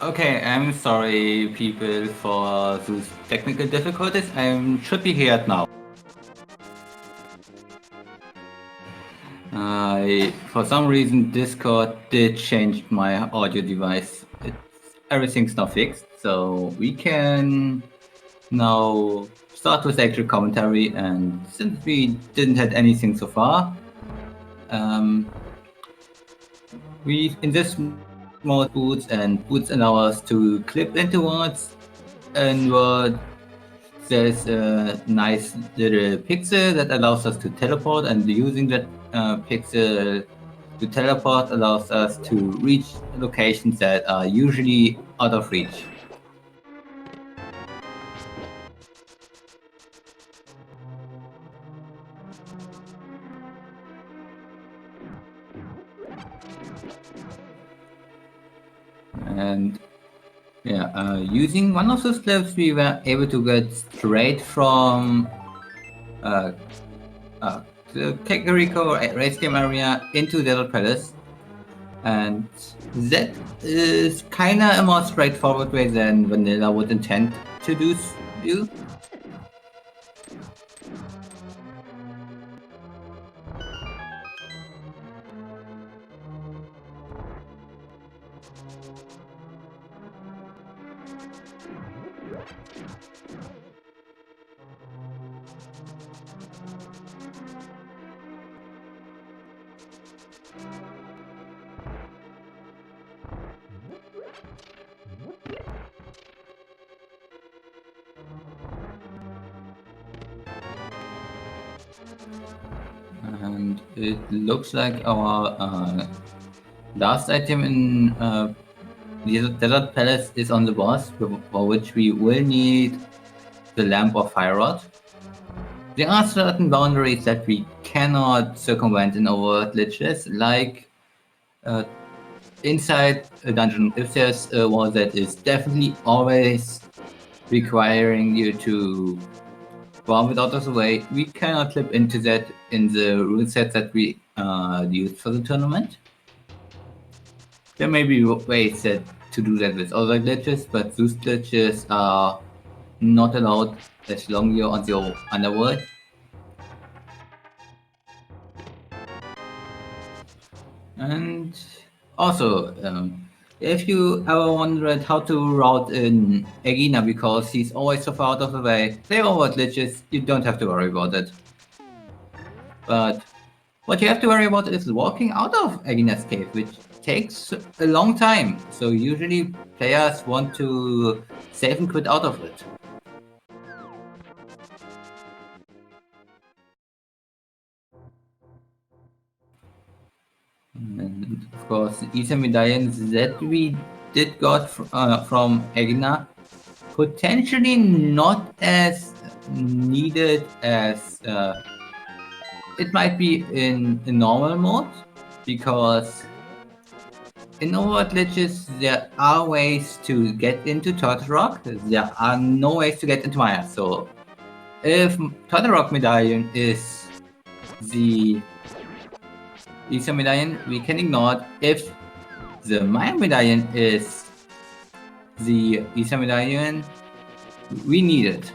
Okay, I'm sorry, people, for those technical difficulties. I should be here now. For some reason, Discord did change my audio device. Everything's now fixed, so we can now start with actual commentary. And since we didn't have anything so far, we in this mode boots allow us to clip into words, and there's a nice little pixel that allows us to teleport, and using that pixel to teleport allows us to reach locations that are usually out of reach. And yeah, using one of those clips, we were able to get straight from the Kakariko race game area into the Palace. And that is kinda a more straightforward way than Vanilla would intend to do. And it looks like our last item in the Desert Palace is on the boss, for which we will need the Lamp of Fire Rod. There are certain boundaries that we cannot circumvent in Overworld glitches, like inside a dungeon. If there's a wall that is definitely always requiring you to bomb it out of the way, we cannot clip into that in the rule set that we used for the tournament. There may be ways to do that with other glitches, but those glitches are not allowed as long you're on the underworld. And also, if you ever wondered how to route in Egina because he's always so far out of the way, they are what glitches, you don't have to worry about it. But what you have to worry about is walking out of Egina's cave, which takes a long time. So usually players want to save and quit out of it. And of course, the Ether medallions that we did got from Egina, potentially not as needed as it might be in normal mode, because in Overworld glitches there are ways to get into Turtle Rock, there are no ways to get into Maya. So if Turtle Rock medallion is the Ether medallion, we can ignore it. If the Maya medallion is the Ether medallion, we need it.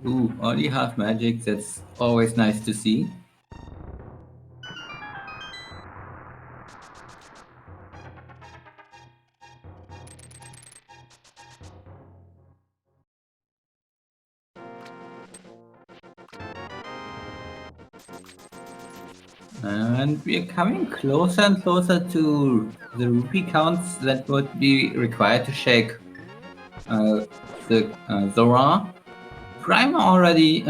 Ooh, only half magic, that's always nice to see. And we are coming closer and closer to the rupee counts that would be required to shake the Zora. Prime already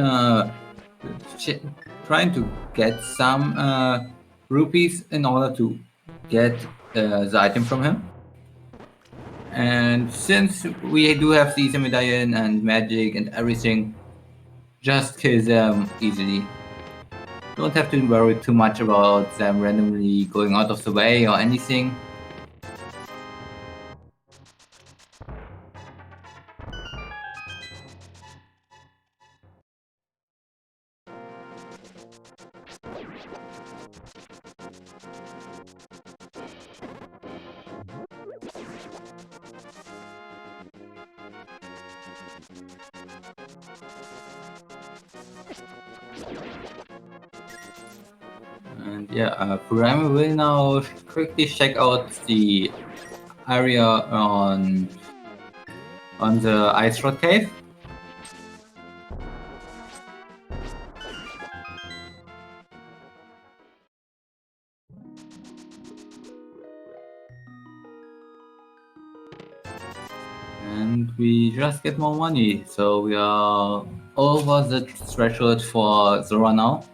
trying to get some rupees in order to get the item from him. And since we do have the Caesar medallion and magic and everything, just kill them easily. Don't have to worry too much about them randomly going out of the way or anything. And yeah, Furaime will now quickly check out the area on the ice rock cave. And we just get more money, so we are over the threshold for Zora now.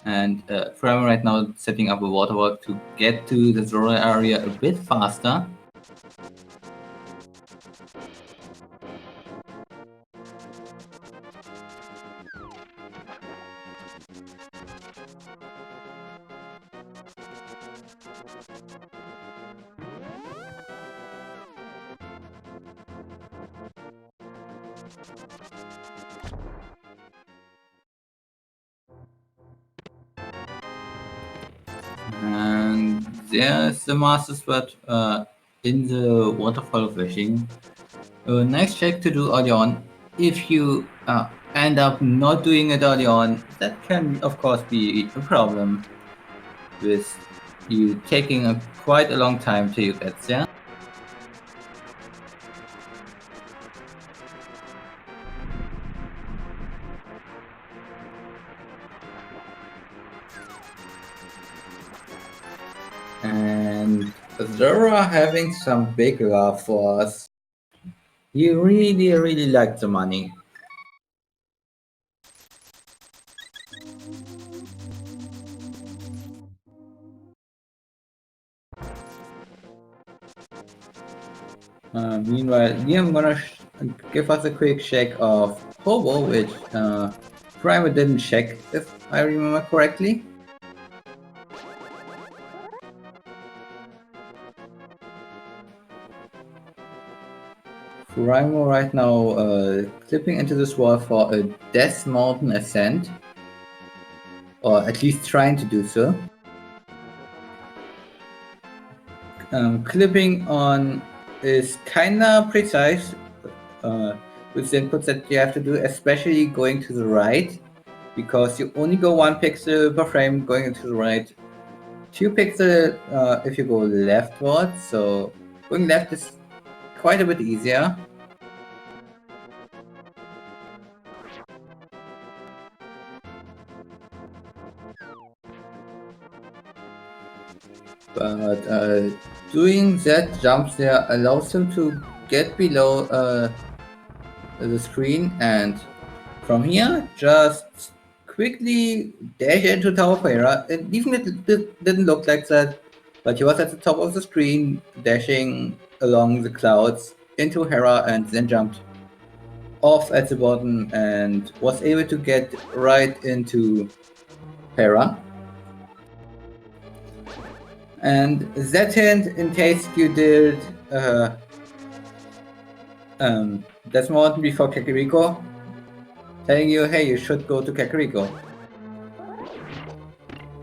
And Furaime right now setting up a waterwork to get to the Zora area a bit faster. And there's the Master Sword in the Waterfall of Wishing. Next check to do early on. If you end up not doing it early on, that can of course be a problem with you taking quite a long time till you get there. And Zora having some big love for us. He really liked the money. Meanwhile, Liam gonna give us a quick check of Hobo, which Primer didn't check, if I remember correctly. Furaime right now clipping into this wall for a Death Mountain ascent, or at least trying to do so. Clipping on is kinda precise with the inputs that you have to do, especially going to the right, because you only go 1 pixel per frame going into the right, 2 pixels if you go leftward, so going left is quite a bit easier. But doing that jump there allows him to get below the screen, and from here just quickly dash into Tower of Hera. And even it didn't look like that, but he was at the top of the screen dashing along the clouds into Hera and then jumped off at the bottom and was able to get right into Hera. And that hint, in case you did Desmond before Kakariko, telling you, hey, you should go to Kakariko.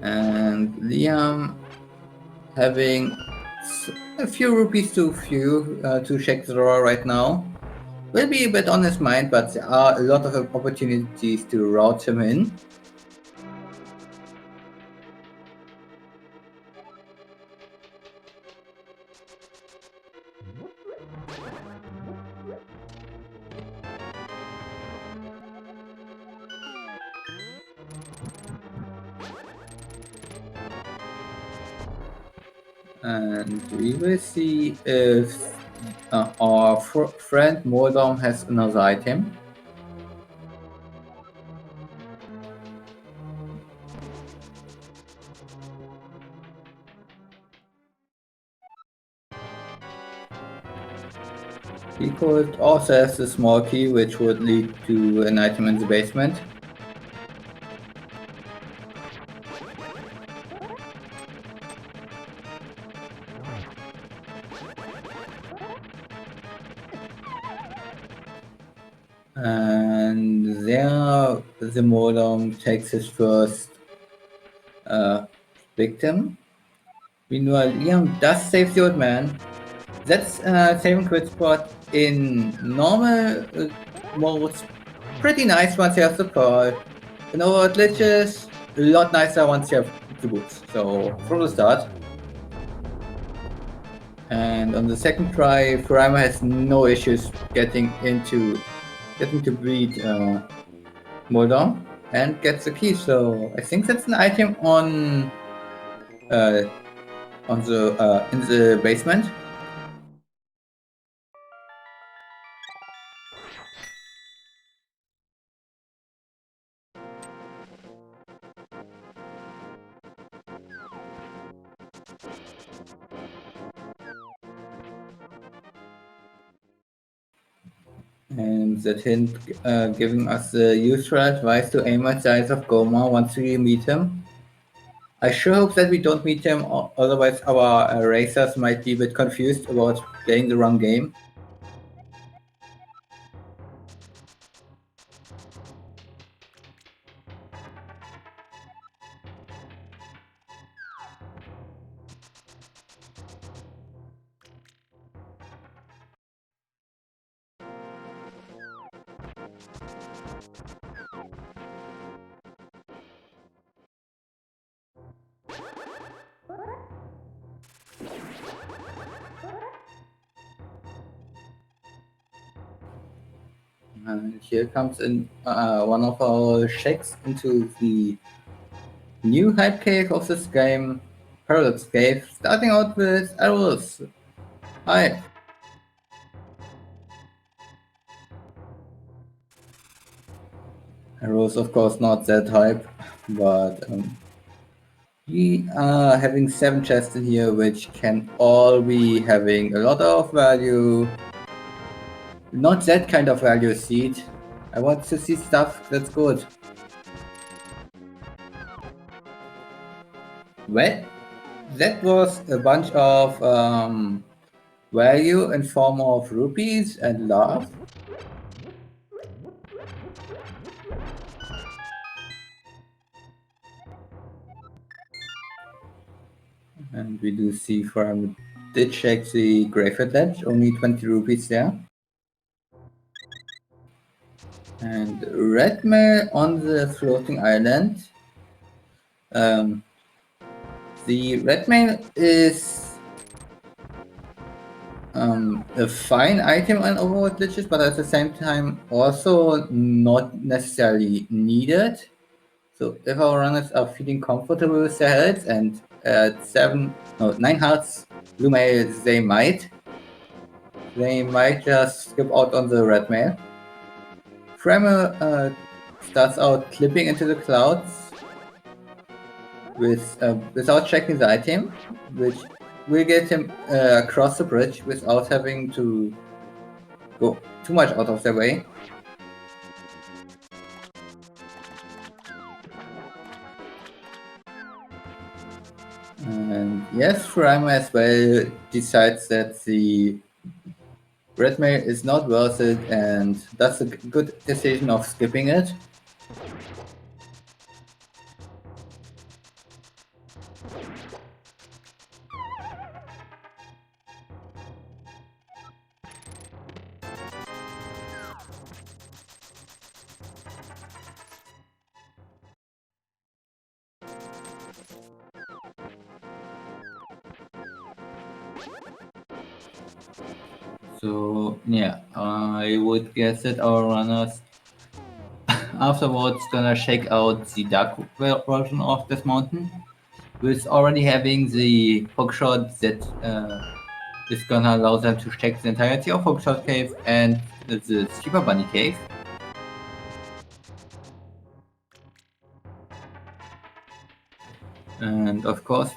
And Liam having a few rupees to check Zora right now. Will be a bit on his mind, but there are a lot of opportunities to route him in. And we will see if our friend Mordom has another item. He could also have a small key which would lead to an item in the basement. And there the Modem takes his first victim. Meanwhile, Liam does save the old man. That's saving quit spot in normal modes. Pretty nice once you have the pearl. In Overworld glitches, a lot nicer once you have the boots. So from the start. And on the second try, Furaime has no issues getting to beat Moldon and gets the key. So I think that's an item on the in the basement. And that hint giving us the useful advice to aim at the eyes of Goma once we meet him. I sure hope that we don't meet him, otherwise our racers might be a bit confused about playing the wrong game. And here comes in one of our checks into the new hype cave of this game, Paradox Cave, starting out with arrows. Hi. Arrows, of course, not that hype, but we are having 7 chests in here, which can all be having a lot of value. Not that kind of value seed. I want to see stuff that's good. Well, that was a bunch of value in form of rupees and love. And we do see from did check the graveyard ledge, only 20 rupees there. And red mail on the floating island. The red mail is a fine item on Overworld glitches, but at the same time also not necessarily needed. So if our runners are feeling comfortable with their health and at 9 hearts blue mail, they might just skip out on the red mail. Framer starts out clipping into the clouds without checking the item, which will get him across the bridge without having to go too much out of their way. And yes, Furaime as well decides that the red mail is not worth it, and that's a good decision of skipping it. So yeah, I would guess that our runners afterwards gonna check out the dark version of this mountain. with already having the hookshot that is gonna allow them to check the entirety of Hookshot Cave and the Super Bunny Cave. And of course,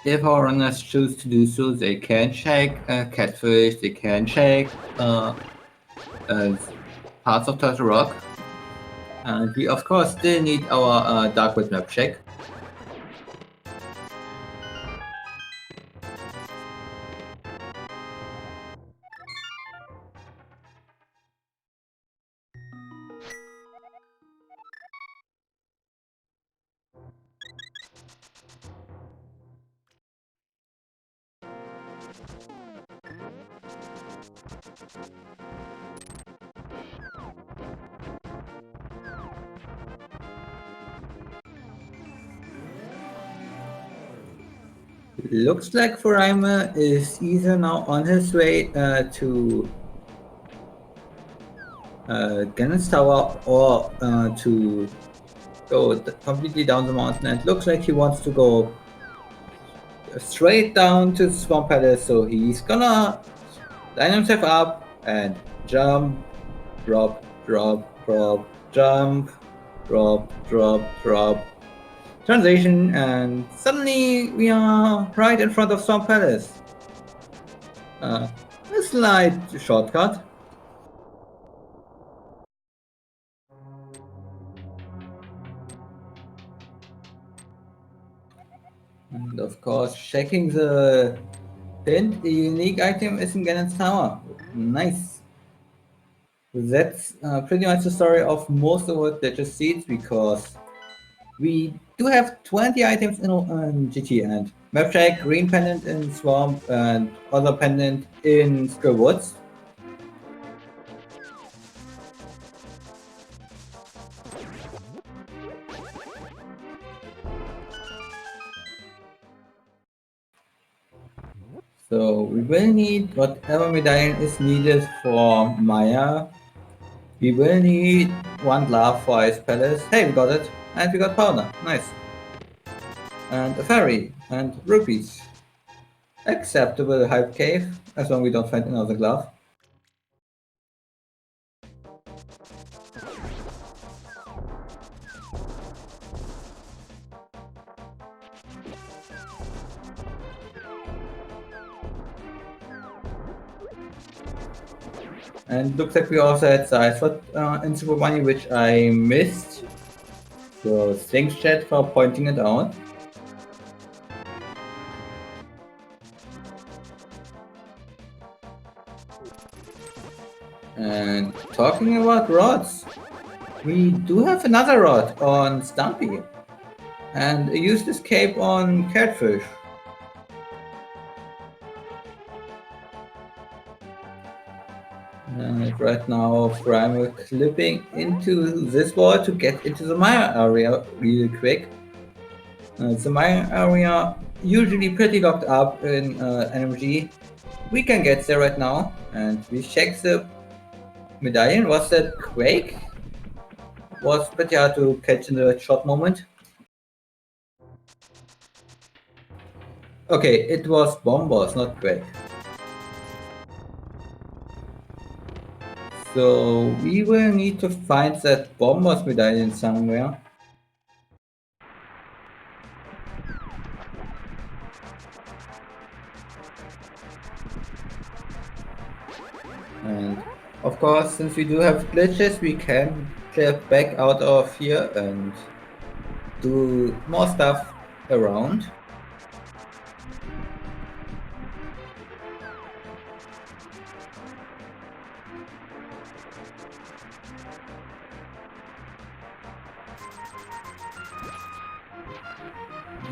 if our runners choose to do so, they can check Catfish, they can check parts of Turtle Rock. And we of course still need our Darkwood map check. Looks like Furaime is either now on his way to Ganon's Tower or to go completely down the mountain, and looks like he wants to go straight down to the Swamp Palace, so he's gonna line himself up and jump, drop, drop, drop, jump, drop, drop, drop, transition, and suddenly we are right in front of Swamp Palace. A slight shortcut. And of course, checking the hint, the unique item is in Ganon's Tower. Nice. That's pretty much the story of most of what Glitches Seeds, because we do have 20 items in GT, and Map Check, Green Pendant in Swamp, and other Pendant in Skrill Woods. So we will need whatever medallion is needed for Maya. We will need one glove for Ice Palace. Hey, we got it. And we got powder. Nice. And a fairy. And rupees. Acceptable Hype Cave, as long as we don't find another glove. And looks like we also had Sidesword in Super Money, which I missed. So thanks chat for pointing it out. And talking about rods, we do have another rod on Stumpy. And a useless cape on Catfish. And right now, Furaime clipping into this wall to get into the Maya area real quick. The Maya area usually pretty locked up in NMG. We can get there right now, and we check the medallion. Was that Quake? Was pretty hard to catch in the short moment. Okay, it was Bombos, not Quake. So we will need to find that Bombos medallion somewhere. And of course, since we do have glitches, we can clip back out of here and do more stuff around.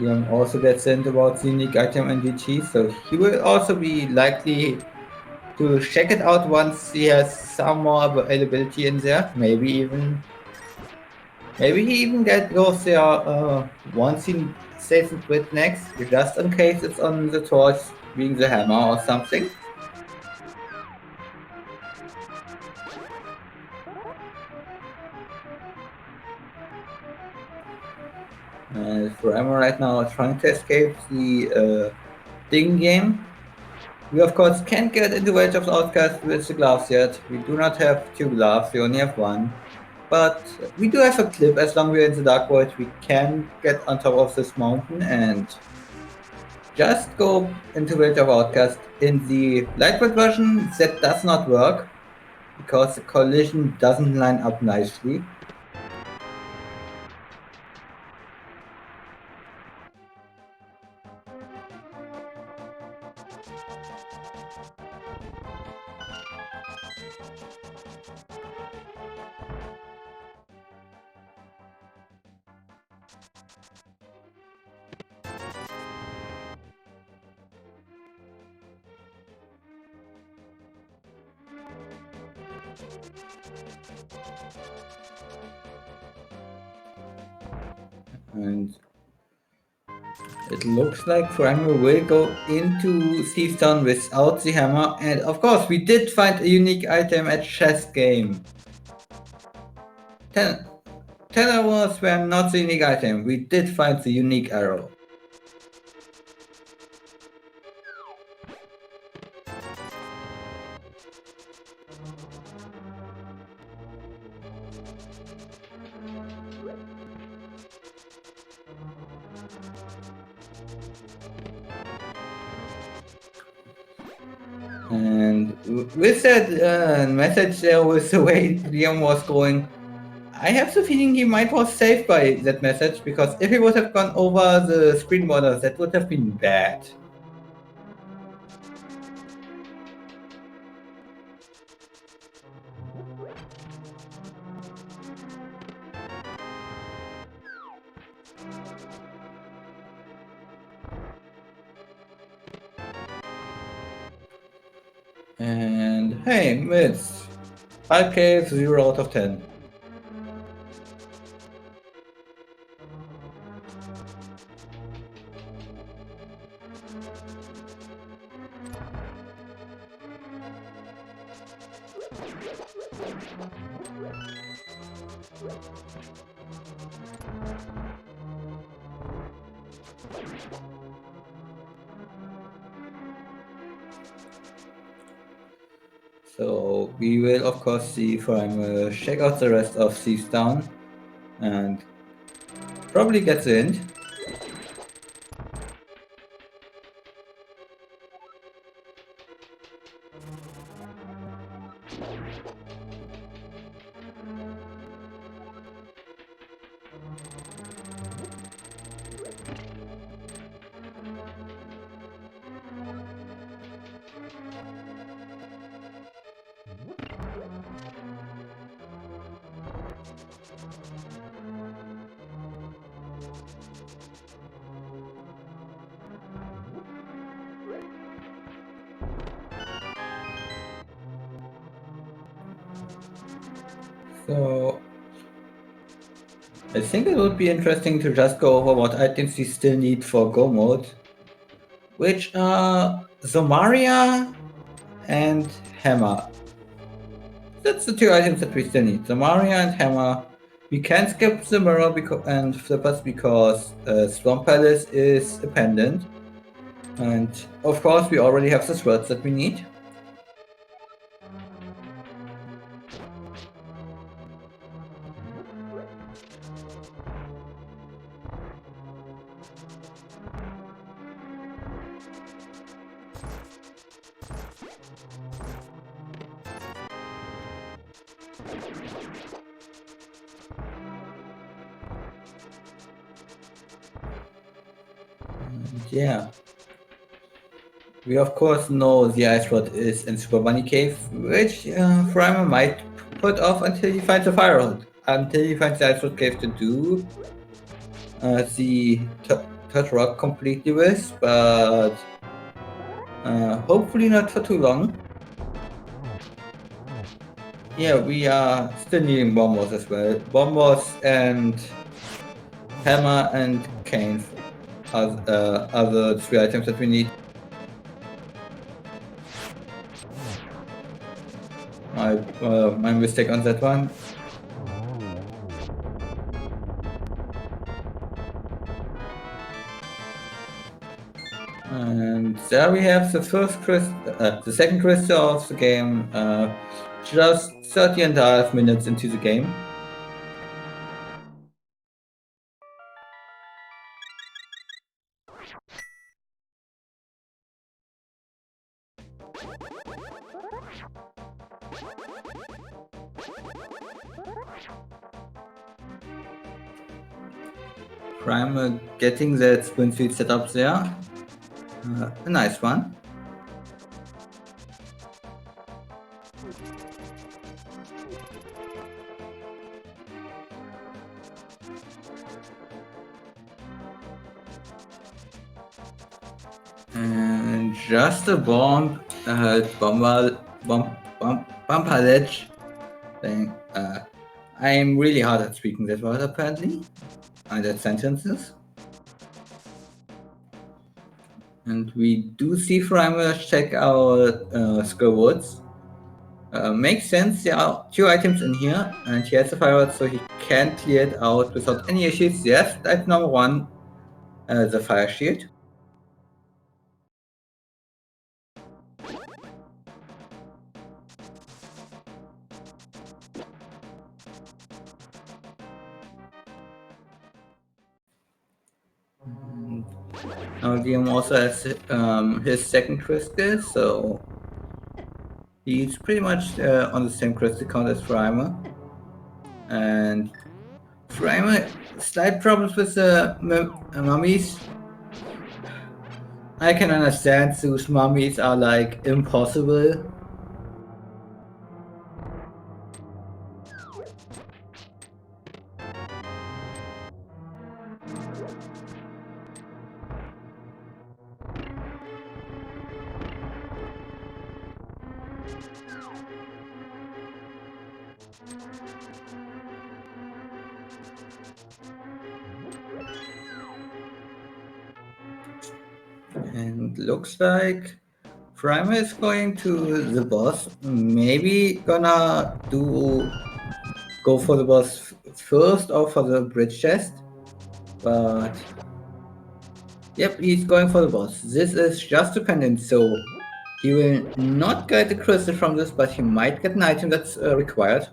Young also gets sent about the unique item in DG, so he will also be likely to check it out once he has some more availability in there. Maybe he even goes there once he saves it with next, just in case it's on the torch being the hammer or something. Furaime right now trying to escape the Ding game. We of course can't get into Age of Outcast with the gloves yet. We do not have 2 gloves, we only have 1. But we do have a clip. As long as we're in the Dark Void, we can get on top of this mountain and just go into Age of Outcast. In the Lightweight version, that does not work because the collision doesn't line up nicely. And it looks like Furaime will go into Steve's Town without the hammer. And of course, we did find a unique item at chess game. 10 arrows were not the unique item. We did find the unique arrow. And with that message there, with the way Liam was going, I have the feeling he might was saved by that message, because if he would have gone over the screen border, that would have been bad. And hey, Mids, 5k, 0 out of 10. So we will of course see Furaime check out the rest of Steve's Town and probably get the hint. So I think it would be interesting to just go over what items we still need for Go mode, which are Zomaria and Hammer. That's the 2 items that we still need, Zomaria and Hammer. We can skip the mirror and flippers because Swamp Palace is a pendant. And of course we already have the swords that we need. Yeah. We of course know the ice rod is in Super Bunny Cave, which Furaime might put off until he finds a fire rod. Until he finds the ice rod cave to do the touch rock completely with, but hopefully not for too long. Yeah, we are still needing bombos as well. Bombos and hammer and cane are the 3 items that we need. My mistake on that one. And there we have the the second crystal of the game, just 30.5 minutes into the game. Furaime getting that spin feed set up there. A nice one. And just a bumper ledge thing. I'm really hard at speaking that word apparently, and that sentences. And we do see Furaime check out Skirwoods. Makes sense, there are 2 items in here, and he has a fire so he can clear it out without any issues. Yes, that's number 1, the fire shield. Now Liam also has his second crystal, so he's pretty much on the same crystal count as Furaime. And Furaime, slight problems with the mummies. I can understand those mummies are like impossible. And looks like Furaime is going to the boss. Maybe gonna go for the boss first or for the bridge chest. But yep, he's going for the boss. This is just dependent, so he will not get the crystal from this, but he might get an item that's required.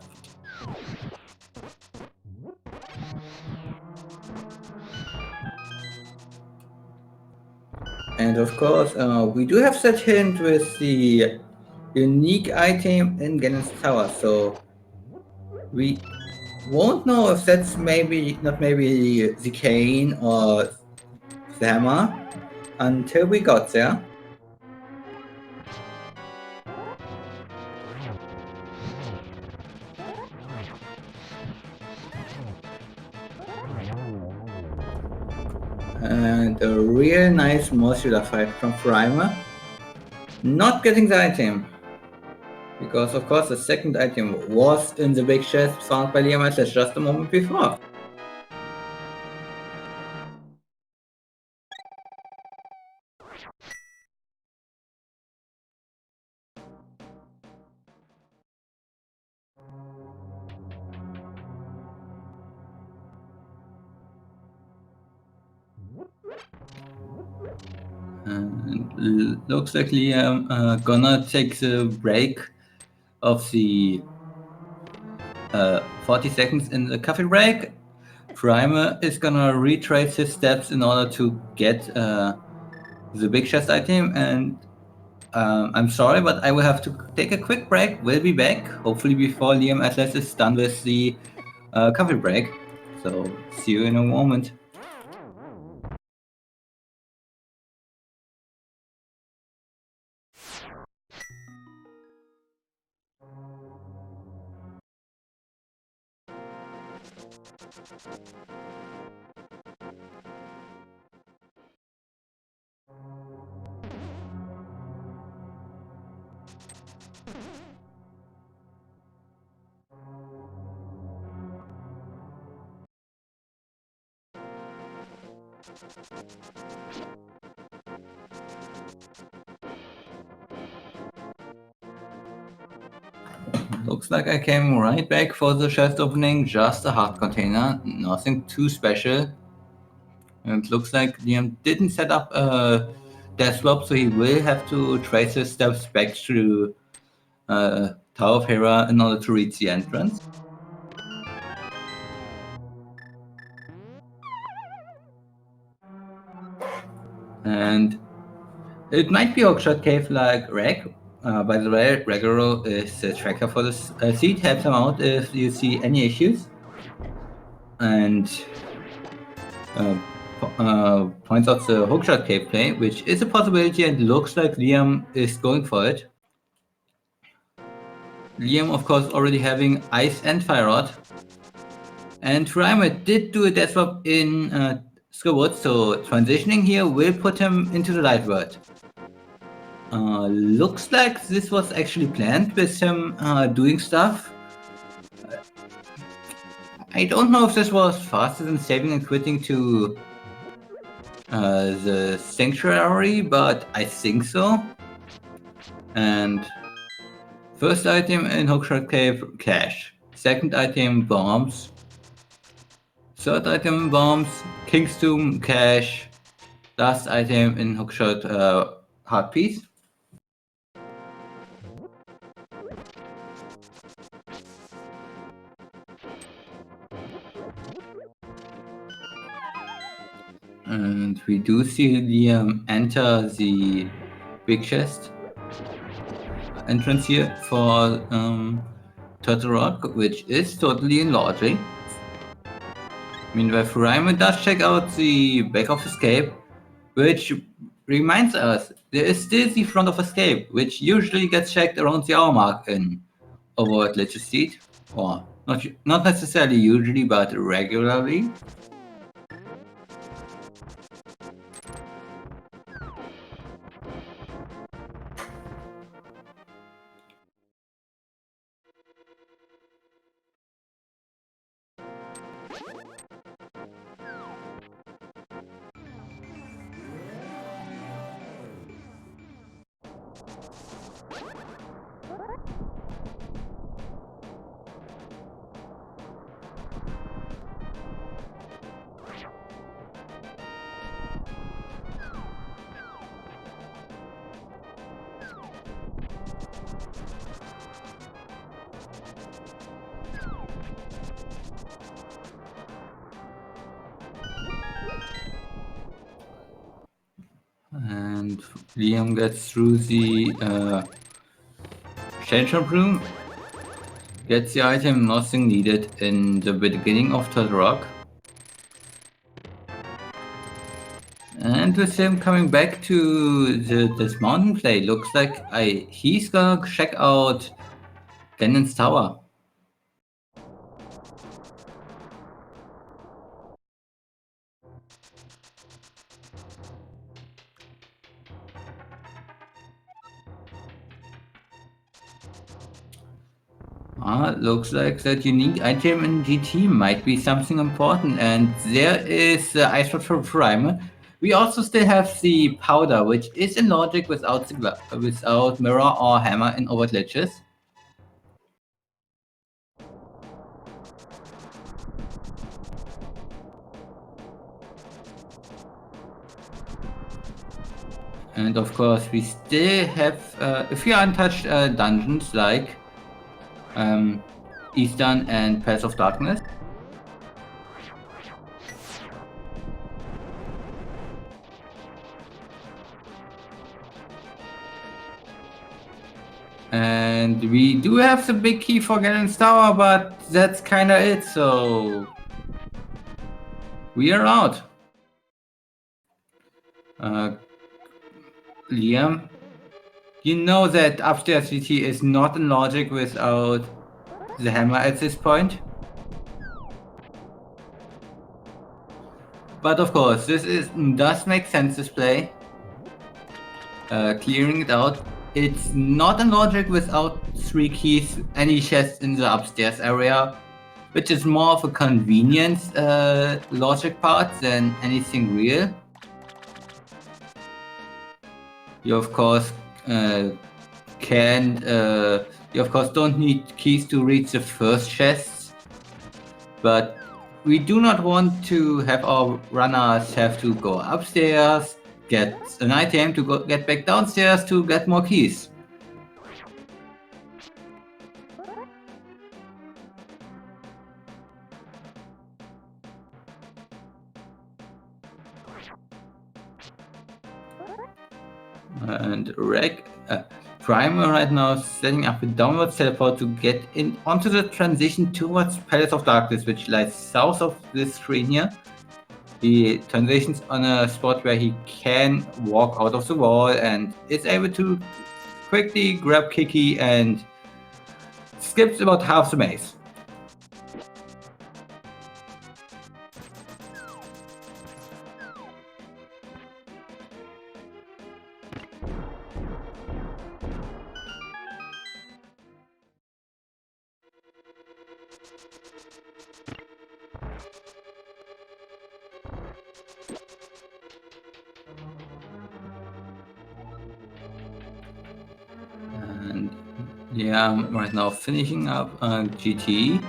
And of course, we do have that hint with the unique item in Ganon's tower, so we won't know if that's not maybe the cane or the hammer until we got there. And a real nice modular fight from Furaime. Not getting the item. Because of course the second item was in the big chest found by Liam just a moment before. And looks like Liam gonna take the break of the 40 seconds in the coffee break. Furaime is gonna retrace his steps in order to get the big chest item, and I'm sorry, but I will have to take a quick break. We'll be back, hopefully before Liam Atlas is done with the coffee break. So see you in a moment. Looks like I came right back for the chest opening, just a heart container, nothing too special. And it looks like Liam didn't set up a death swap, so he will have to trace his steps back through Tower of Hera in order to reach the entrance. And it might be Oakshot Cave like Reg. By the way, Regaro is the tracker for this seed. Helps him out if you see any issues. And points out the hookshot cave play, which is a possibility and looks like Liam is going for it. Liam, of course, already having Ice and Fire Rod. And Furaime did do a death swap in Skyward, so transitioning here will put him into the Light World. Looks like this was actually planned with him doing stuff. I don't know if this was faster than saving and quitting to the Sanctuary, but I think so. And first item in Hookshot Cave, cash. Second item, bombs. Third item, bombs. King's Tomb, cash. Last item in Hookshot, heart piece. And we do see Liam enter the big chest entrance here for Turtle Rock, which is totally in logic. Meanwhile, Furaime does check out the back of Escape, which reminds us there is still the front of Escape, which usually gets checked around the hour mark in Overworld Ledger Seed, or not necessarily usually, but regularly. And Liam gets through the Shade Shop room, gets the item nothing needed in the beginning of Turtle Rock. And with him coming back to this mountain play, looks like he's gonna check out Ganon's Tower. Looks like that unique item in GT might be something important, and there is the Ice Rod from Furaime. We also still have the powder, which is in logic without mirror or hammer in Overworld Ledges. And of course, we still have a few untouched dungeons like Eastern and Path of Darkness. And we do have the big key for Ganon's Tower, but that's kinda it, so we are out. Liam, you know that upstairs GT is not in logic without the hammer at this point. But of course, does make sense, this play. Clearing it out. It's not in logic without 3 keys, any chest in the upstairs area, which is more of a convenience logic part than anything real. You of course you of course don't need keys to reach the first chests, but we do not want to have our runners have to go upstairs, get an item to get back downstairs to get more keys. And Furaime right now is setting up a downward teleport to get in onto the transition towards Palace of Darkness, which lies south of this screen here. He transitions on a spot where he can walk out of the wall and is able to quickly grab Kiki and skips about half the maze. And yeah, I'm right now finishing up GT.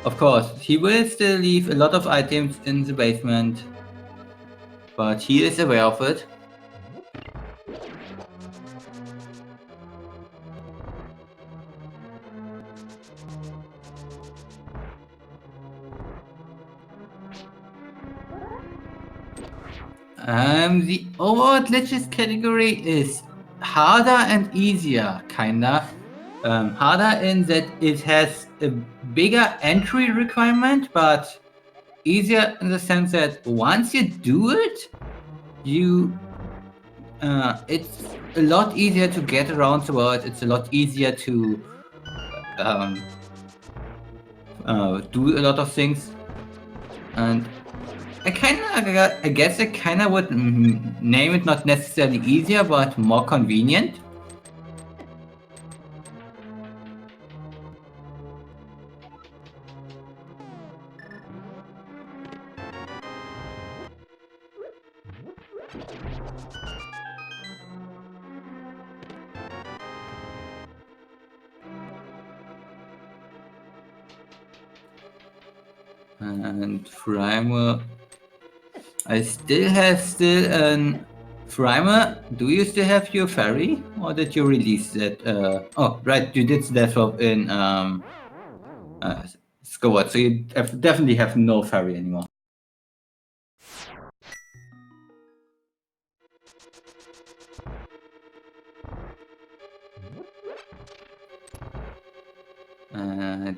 Of course, he will still leave a lot of items in the basement, but he is aware of it. The Overworld glitches category is harder and easier, kinda. Harder in that it has a bigger entry requirement, but easier in the sense that once you do it, it's a lot easier to get around the world. It's a lot easier to do a lot of things, and I guess I kinda would name it not necessarily easier, but more convenient. And Furaime, I still have an Furaime, do you still have your ferry, or did you release that? Oh, right, you did that swap in Skyward, so you definitely have no ferry anymore.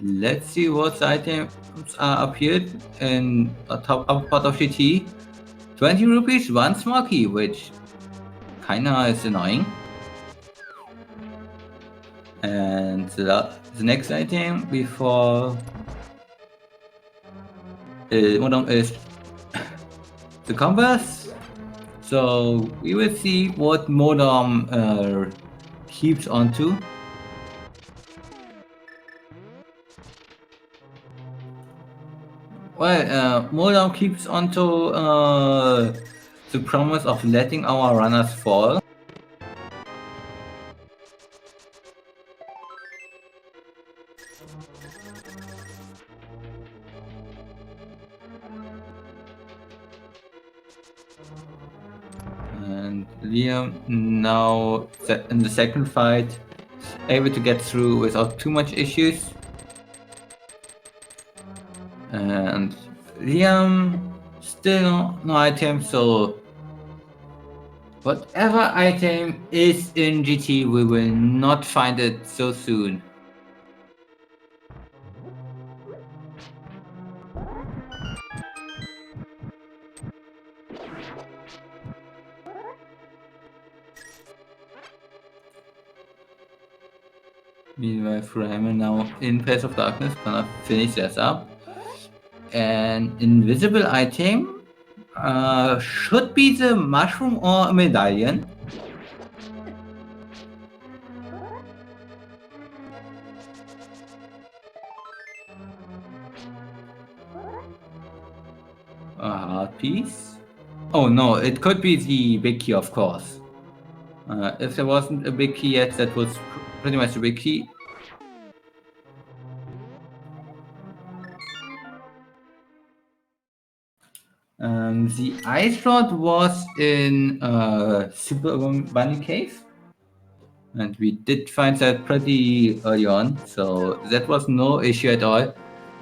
Let's see what items are up here in the top upper part of GT. 20 rupees, one small key, which kinda is annoying. And the next item before Modom is the compass. So we will see what Modom keeps onto. Well, Modom keeps onto the promise of letting our runners fall. And Liam now in the second fight able to get through without too much issues. And Liam still no item, so whatever item is in GT, we will not find it so soon. Meanwhile, Furaime now in Place of Darkness gonna finish this up. An invisible item should be the mushroom or a medallion. A heart piece. Oh no, it could be the big key, of course. If there wasn't a big key yet, that was pretty much the big key. The ice rod was in Super Bunny Cave, and we did find that pretty early on, so that was no issue at all.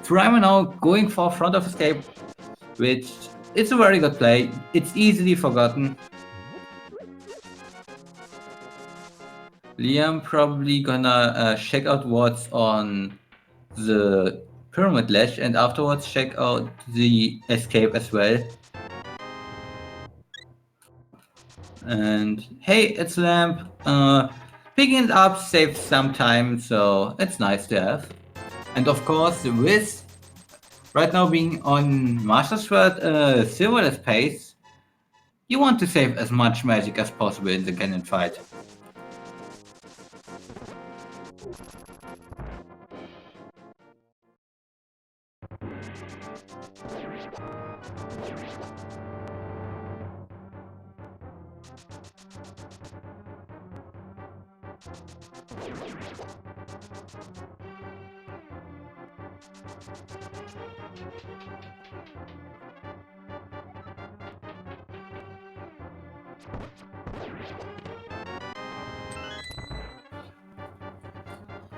Furaime now going for front of escape, which is a very good play. It's easily forgotten. Liam probably gonna check out what's on the pyramid ledge and afterwards check out the escape as well. And hey, it's Lamp. Picking it up saves some time, so it's nice to have. And of course, with right now being on Master Sword Silverless pace, you want to save as much magic as possible in the cannon fight.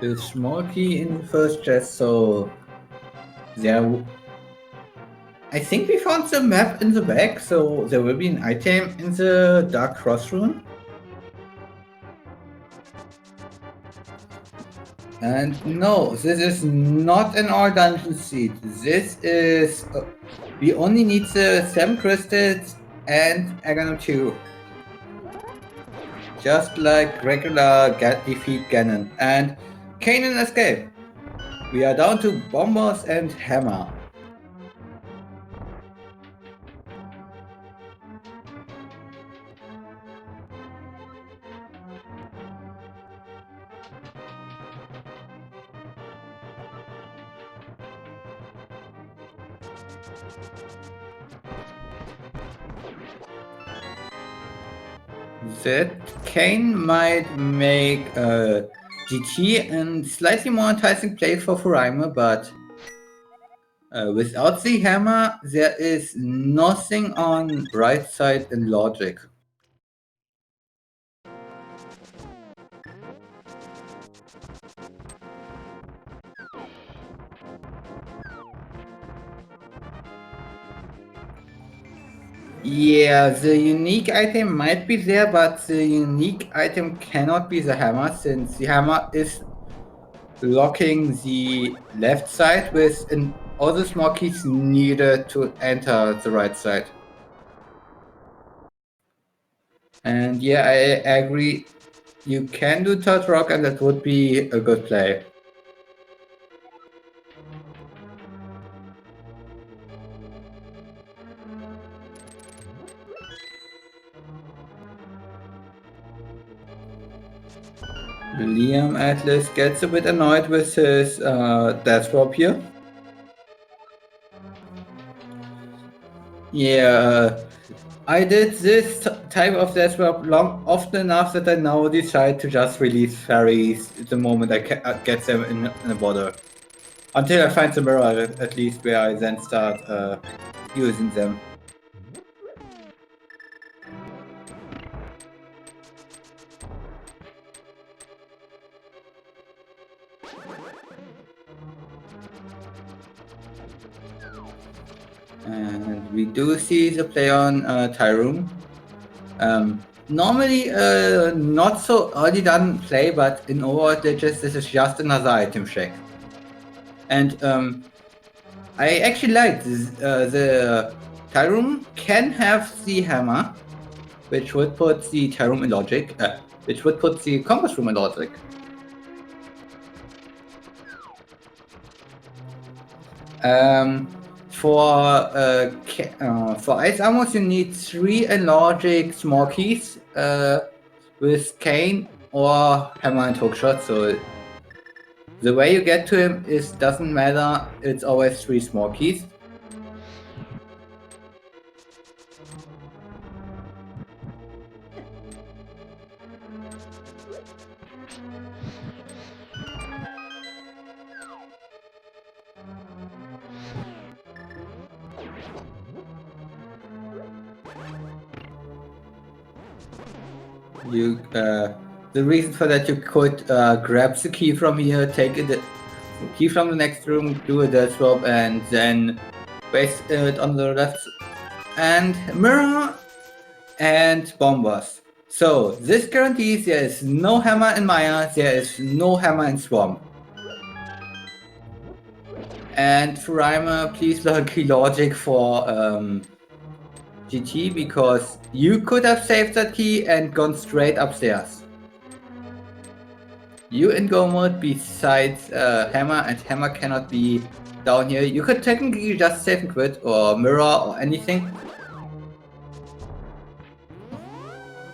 The small key in the first chest, so there. I think we found the map in the back, so there will be an item in the Dark Cross Rune. And no, this is not an all dungeon seed. This is. We only need the 7 crystals and Aghanim 2. Just like regular defeat Ganon. And Kanan escape. We are down to Bombers and Hammer. That Kane might make GT and slightly more enticing play for Furaime, but without the hammer, there is nothing on right side in logic. Yeah, the unique item might be there, but the unique item cannot be the hammer, since the hammer is locking the left side with all the small keys needed to enter the right side. And yeah, I agree. You can do Third Rock, and that would be a good play. Liam Atlas gets a bit annoyed with his death drop here. Yeah, I did this type of death drop often enough that I now decide to just release fairies the moment I get them in a border. Until I find the mirror at least, where I then start using them. And we do see the play on Tyroom. Normally not so early done play, but in Overworld glitches this is just another item check. And I actually like this, the Tyroom can have the hammer, which would put the Tyroom in logic, which would put the compass room in logic. For ice armors, you need 3 enlarging small keys with cane or hammer and hookshot. So the way you get to him doesn't matter. It's always 3 small keys. The reason for that, you could grab the key from here, take the key from the next room, do a death swap, and then paste it on the left and mirror and bombers. So this guarantees there is no hammer in Maya, there is no hammer in Swamp. And Furaime, please learn key logic for GT, because you could have saved that key and gone straight upstairs. You in go mode besides hammer, and hammer cannot be down here. You could technically just save and quit or mirror or anything.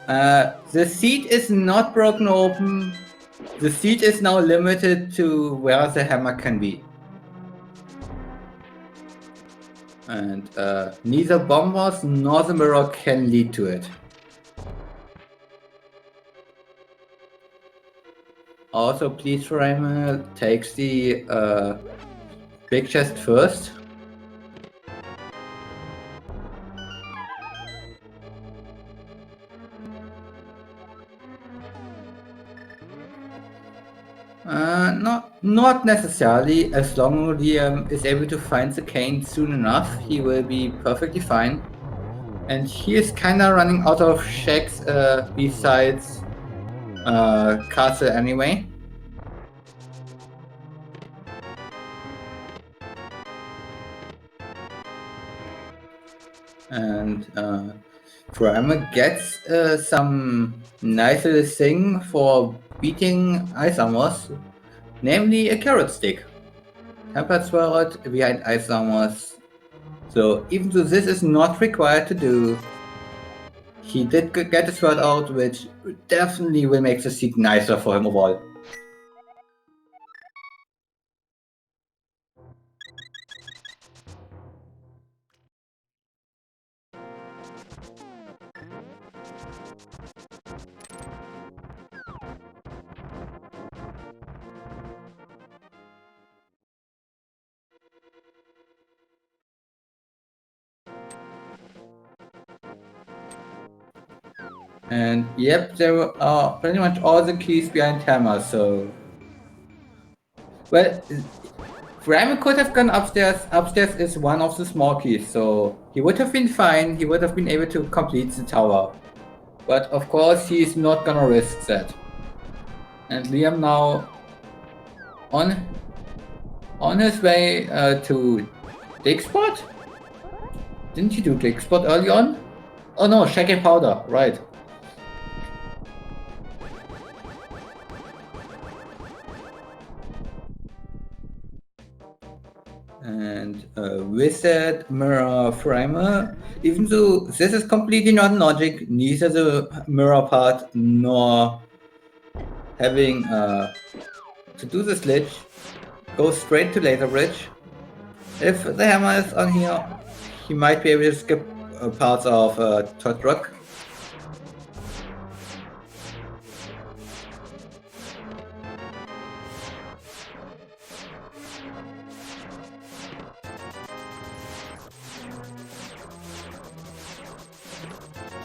The seat is not broken open. The seat is now limited to where the hammer can be. And neither bombers nor the mirror can lead to it. Also, please, Furaime, takes the big chest first. Not necessarily. As long as Liam is able to find the cane soon enough, he will be perfectly fine. And he is kinda running out of shacks besides castle anyway. And Furaime gets some nice little thing for beating ice armors, namely a carrot stick. Tempered sword behind ice armors. So even though this is not required to do, he did get the sword out, which definitely will make the seat nicer for him overall. And yep, there are pretty much all the keys behind hammer, so... Well, Furaime could have gone upstairs. Upstairs is one of the small keys, so he would have been fine. He would have been able to complete the tower. But of course, he's not gonna risk that. And Liam now on his way to Dig Spot? Didn't you do Dig Spot early on? Oh no, Shaggy Powder, right. And with that, mirror Furaime, even though this is completely not logic, neither the mirror part nor having to do the glitch, go straight to Laser Bridge. If the hammer is on here, he might be able to skip parts of Todd Rock.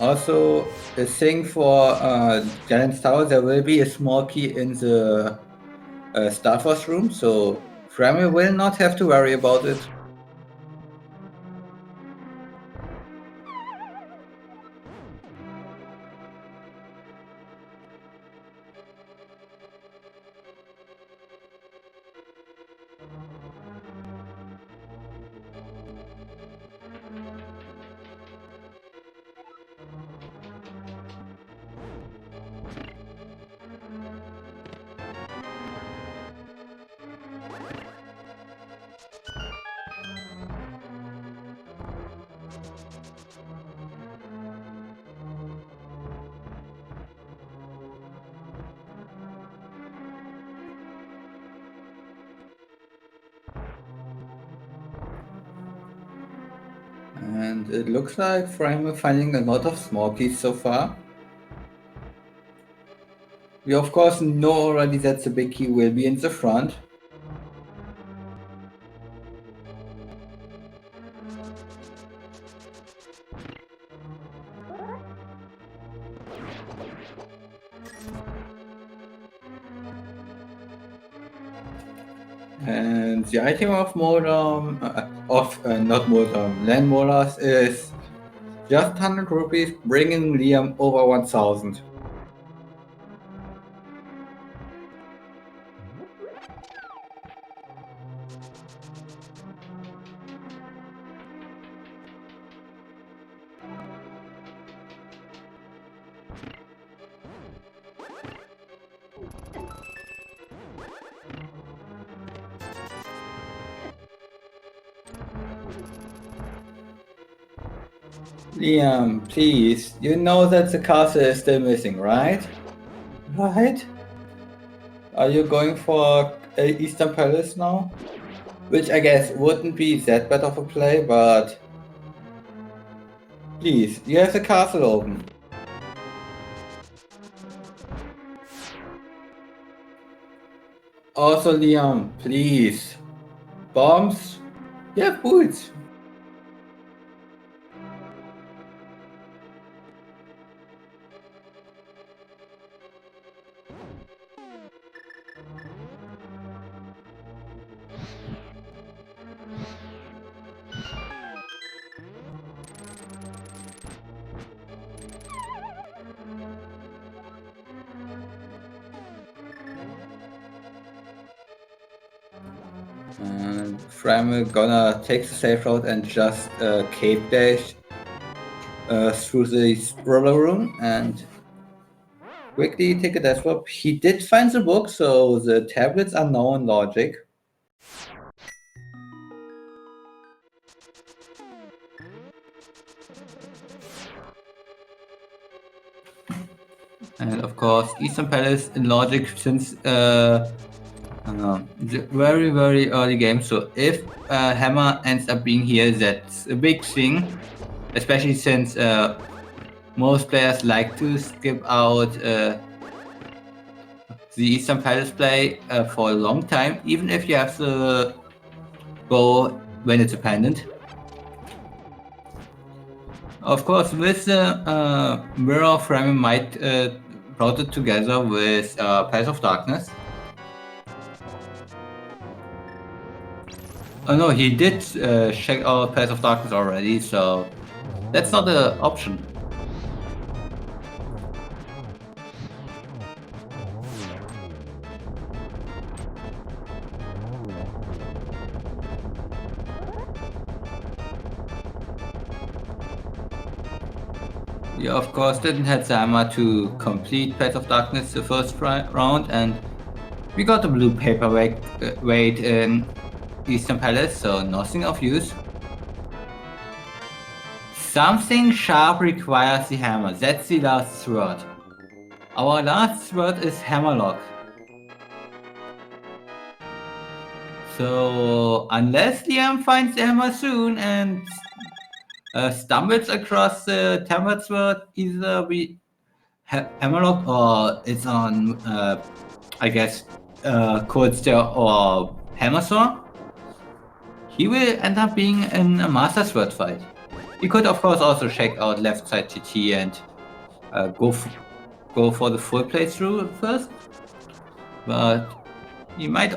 Also, a thing for Giant's Tower, there will be a small key in the Starforce room, so Furaime will not have to worry about it. And it looks like Furaime finding a lot of small keys so far. We of course know already that the big key will be in the front. And the item of modem, not modem, land molars is just 100 rupees, bringing Liam over 1000. Liam, please, you know that the castle is still missing, right? Right? Are you going for Eastern Palace now? Which I guess wouldn't be that bad of a play, but please, you have the castle open. Also, Liam, please. Bombs? You have boots. And Furaime gonna take the safe route and just cave dash through the roller room and quickly take a death swap. He did find the book, so the tablets are now in logic. And of course, Eastern Palace in logic since the very, very early game. So if Hammer ends up being here, that's a big thing, especially since most players like to skip out the Eastern Palace play for a long time, even if you have to go when it's abandoned. Of course, with the Mirror Framing might brought it together with Path of Darkness. Oh no, he did check out Path of Darkness already, so that's not an option. We of course didn't have the hammer to complete Path of Darkness the first round, and we got a blue paperweight in Eastern Palace, so nothing of use. Something sharp requires the hammer. That's the last sword. Our last sword is Hammerlock. So unless Liam finds the hammer soon and stumbles across the tempered sword, either we Hammerlock or it's on I guess Cold Steel or Hammer Sword, he will end up being in a Master Sword fight. He could of course also check out left side TT and go for the full playthrough first, but he might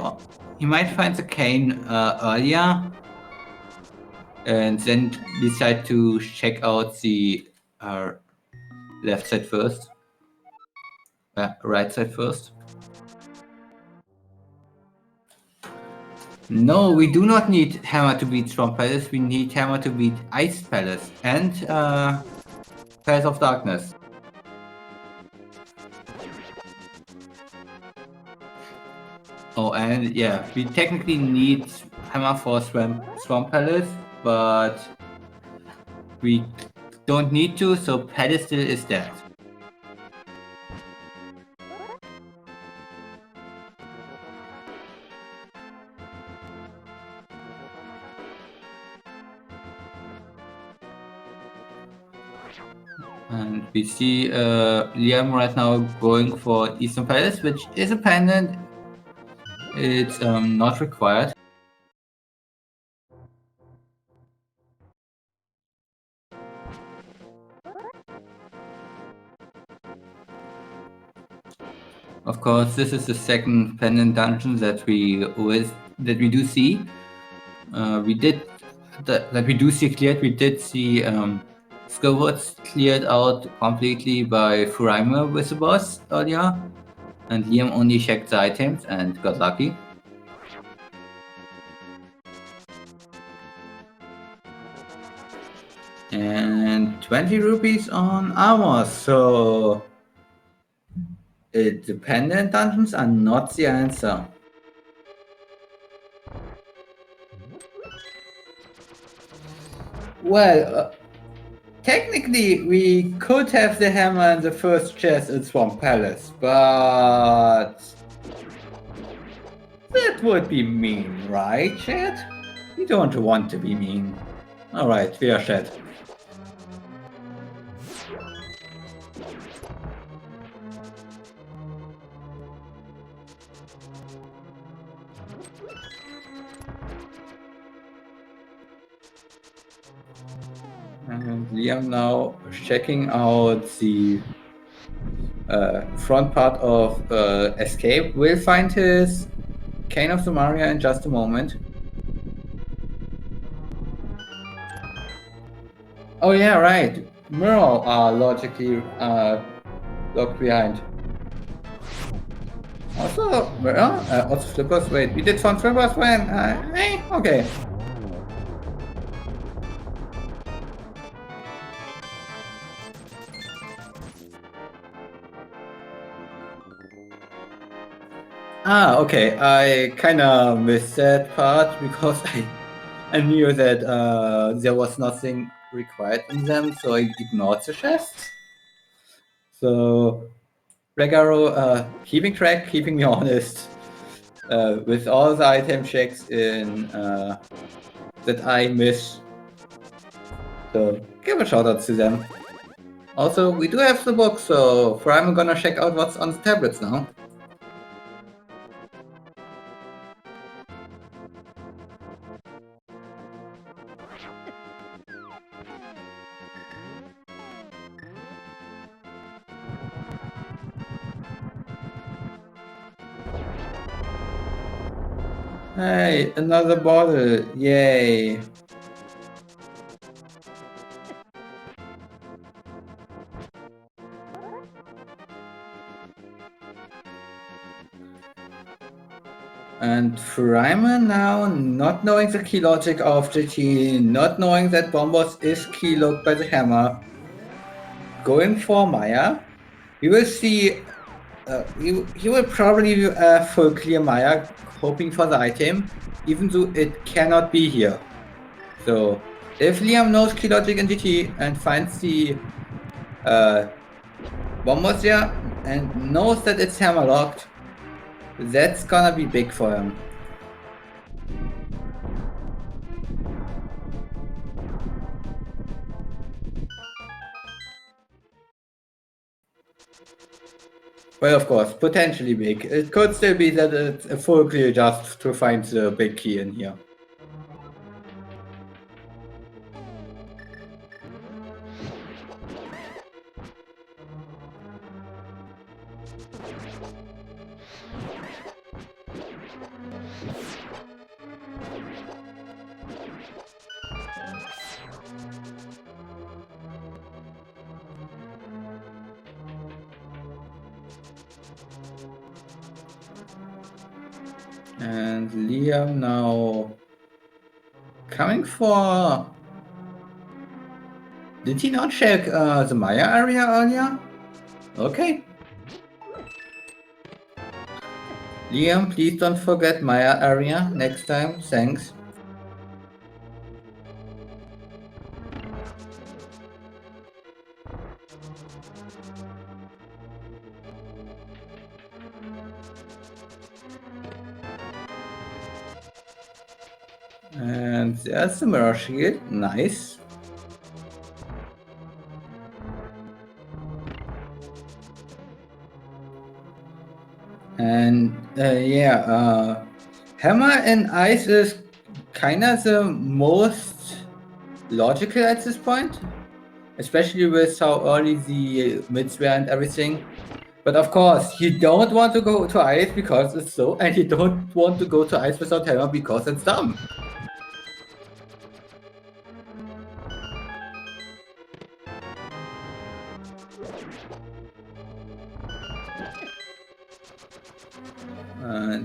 find the cane earlier and then decide to check out the left side first, right side first. No, we do not need Hammer to beat Storm Palace, we need Hammer to beat Ice Palace and Path of Darkness. Oh, and yeah, we technically need Hammer for Swamp Palace, but we don't need to, so Pedestal is dead. And we see Liam right now going for Eastern Palace, which is a pendant. It's not required. Of course, this is the second pendant dungeon that we that we do see. We did that we do see cleared. We did see Skyward's cleared out completely by Furaime with the boss earlier, and Liam only checked the items and got lucky. And 20 rupees on armor, so dependent dungeons are not the answer. Well, technically we could have the hammer in the first chest in Swamp Palace, but that would be mean, right, Chad? We don't want to be mean. Alright, we are Chad. And Liam now checking out the front part of Escape. We'll find his Cane of Samaria in just a moment. Oh yeah, right. Mirror are logically locked behind. Also, Mirror? Also Flippers? Wait, we did find Flippers when? Okay. Okay. I kinda missed that part because I knew that there was nothing required in them, so I ignored the chests. So, Regaro, keeping track, keeping me honest, with all the item checks in that I miss. So, give a shout out to them. Also, we do have the book, so I'm gonna check out what's on the tablets now. Hey, another bottle, yay. And Furaime now, not knowing the key logic of GT, not knowing that Bombos is key locked by the hammer, going for Maya. We will see, he will probably full clear Maya, hoping for the item, even though it cannot be here. So, if Liam knows key logic in GT and finds the Bombos there and knows that it's hammer locked, that's gonna be big for him. Well, of course, potentially big. It could still be that it's a full clear just to find the big key in here. And Liam now coming for... Did he not check the Maya area earlier? Okay. Liam, please don't forget Maya area next time, thanks. And there's the mirror shield, nice. And hammer and ice is kinda the most logical at this point, especially with how early the mids were and everything. But of course, you don't want to go to ice because it's slow, and you don't want to go to ice without hammer because it's dumb.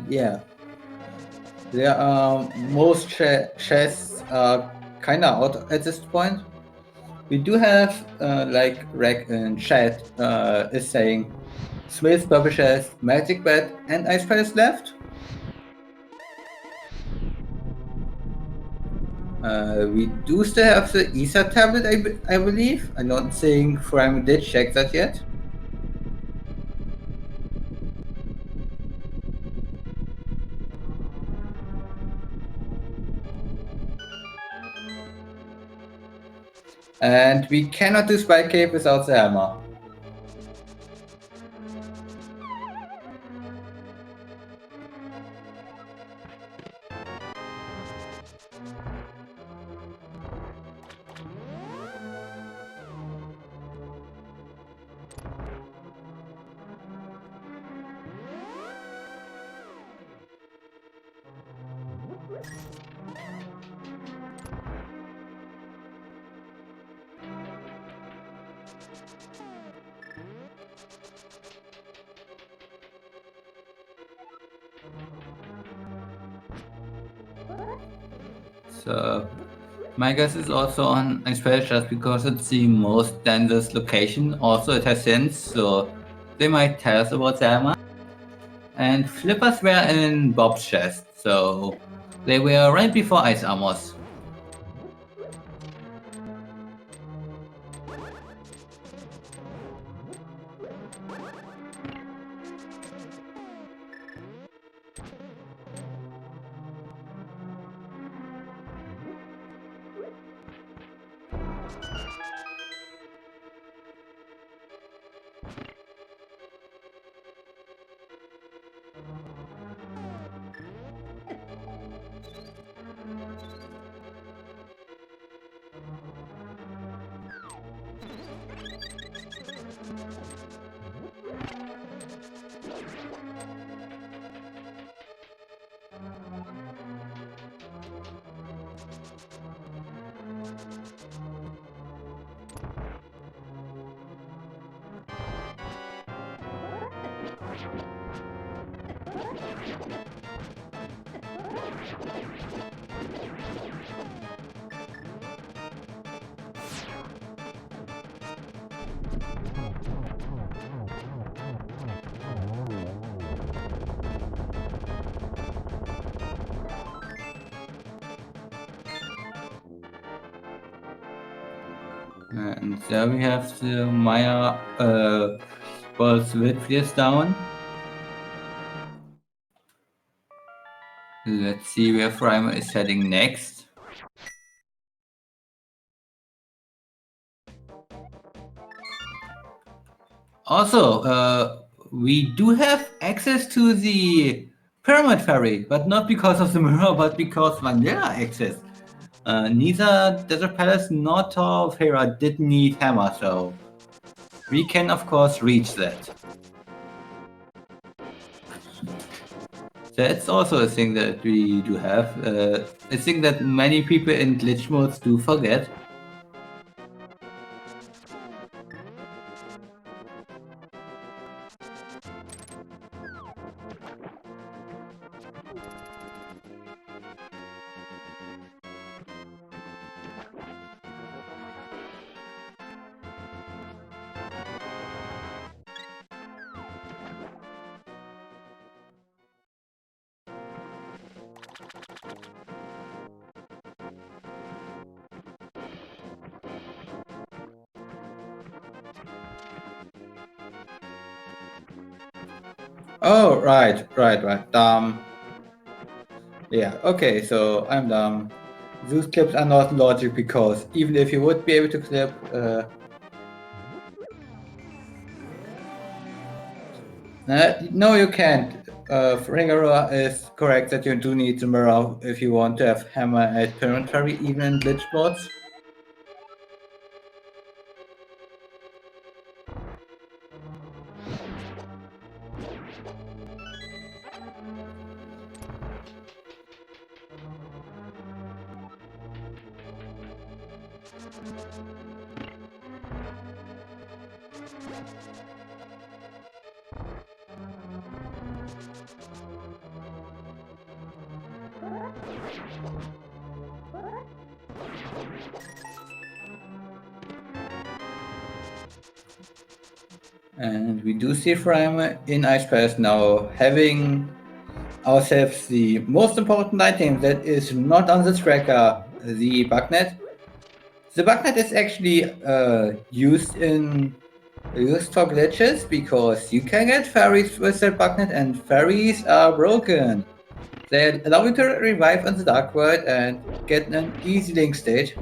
Yeah. There are most chests are kinda out at this point. We do have like Rec in chat is saying Smith publishes Magic Bat and Ice Palace left. We do still have the Ether tablet, I believe. I don't think Furaime did check that yet. And we cannot do Spike Cape without the hammer. So my guess is also on Ice Palace just because it's the most densest location. Also, it has hints, so they might tell us about the hammer. And flippers were in Bob's chest, so they were right before ice armors. And there we have the Maya balls width down. Let's see where Furaime is heading next. Also, we do have access to the Pyramid Ferry, but not because of the mirror, but because Vanilla access. Neither Desert Palace nor Tower of Hera did need hammer, so we can of course reach that. That's also a thing that we do have. A thing that many people in glitch modes do forget. Oh, right. Yeah, okay, so I'm dumb. Those clips are not logic because even if you would be able to clip... no, you can't. Ringarua is correct that you do need the mirror if you want to have hammer at Pyramid even in glitch modes. And we do see Furaime in Ice Palace now, having ourselves the most important item that is not on the tracker, the bugnet. The bugnet is actually used for glitches because you can get fairies with that bugnet, and fairies are broken. They allow you to revive on the Dark World and get an easy link stage.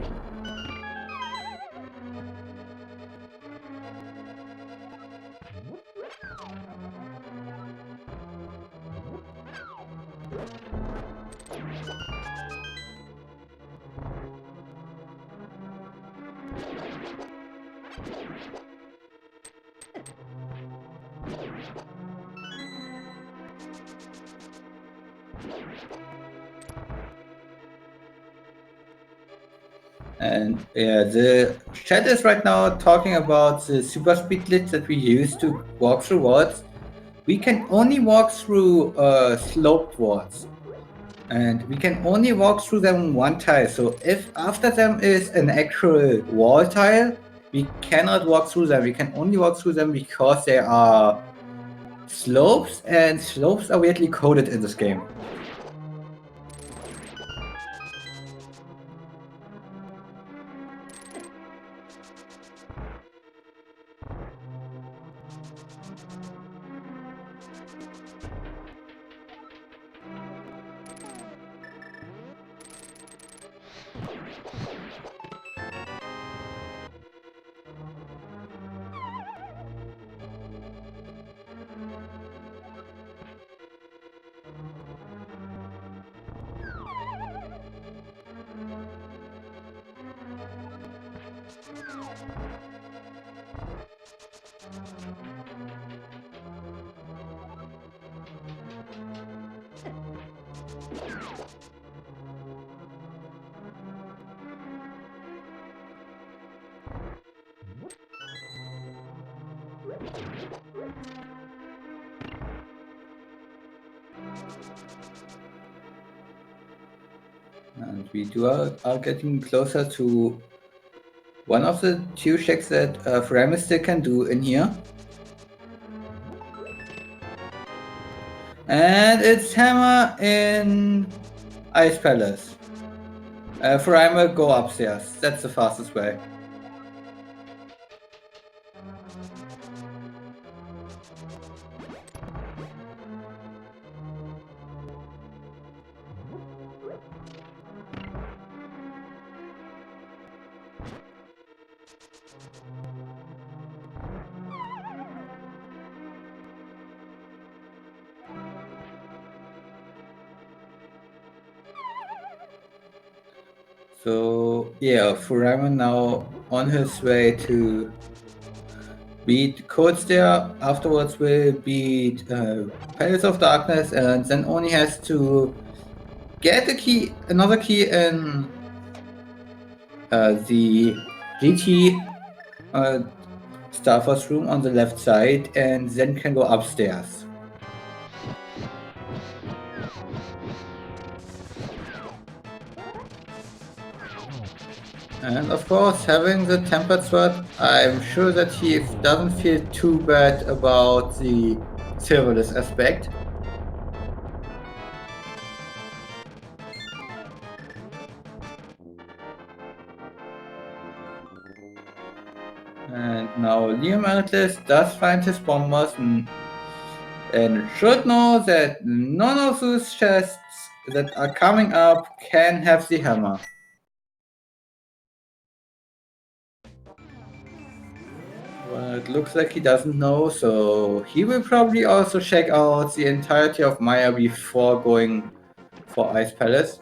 And yeah, the chat is right now talking about the super speed glitch that we use to walk through worlds. We can only walk through sloped worlds, and we can only walk through them one tile. So if after them is an actual wall tile, we cannot walk through them. We can only walk through them because they are slopes, and slopes are weirdly coded in this game. And we are getting closer to one of the two checks that Furaime still can do in here. And it's Hammer in Ice Palace. Furaime, go upstairs. That's the fastest way. So yeah, Furaime now on his way to beat Cold Stare. Afterwards will beat Palace of Darkness, and then only has to get another key in the GT Starforce room on the left side, and then can go upstairs. And of course, having the tempered sword, I'm sure that he doesn't feel too bad about the serverless aspect. And now Liam Atlas does find his bombers and should know that none of those chests that are coming up can have the hammer. Well, it looks like he doesn't know, so he will probably also check out the entirety of Maya before going for Ice Palace.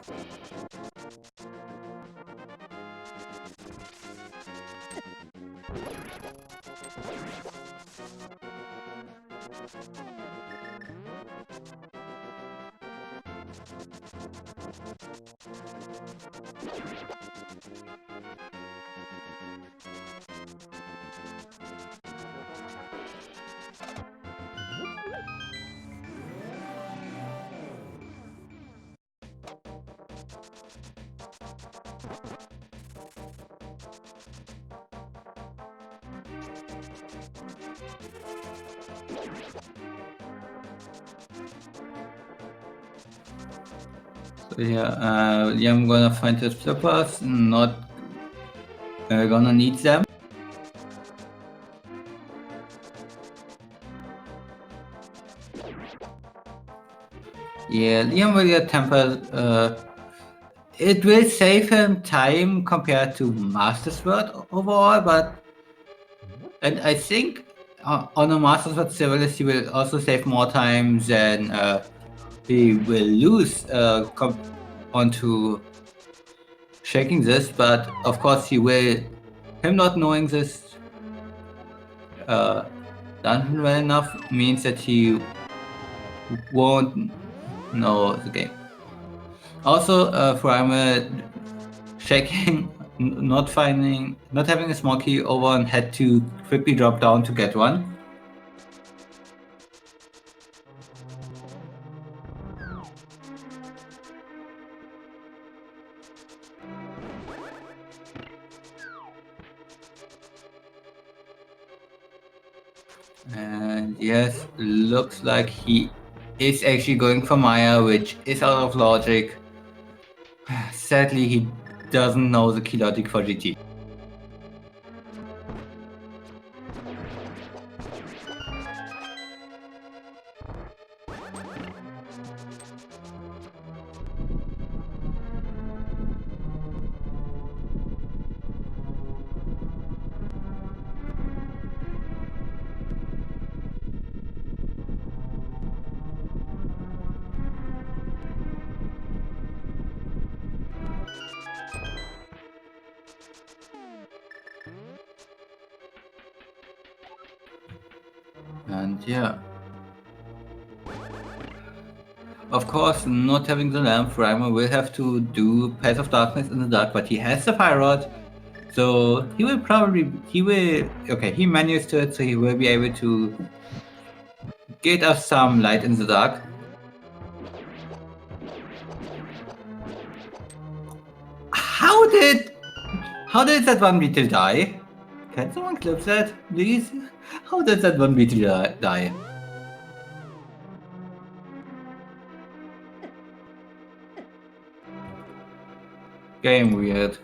So yeah, I'm gonna find his flippers. Not gonna need them. Yeah, Liam will get tempered. It will save him time compared to Master Sword overall, but and I think on a Master Sword Civilist he will also save more time than he will lose onto shaking this. But of course he will. Him not knowing this dungeon well enough means that he won't know the game. Also, Furaime shaking, not having a small key over and had to quickly drop down to get one. And yes, looks like he is actually going for Maya, which is out of logic. Sadly, he doesn't know the key logic for GT. And yeah. Of course, not having the lamp, Furaime will have to do Path of Darkness in the dark, but he has the Fire Rod, so he manuals to it, so he will be able to get us some light in the dark. How did that one beetle die? Can someone clip that, please? How did that one beetle die? Game weird.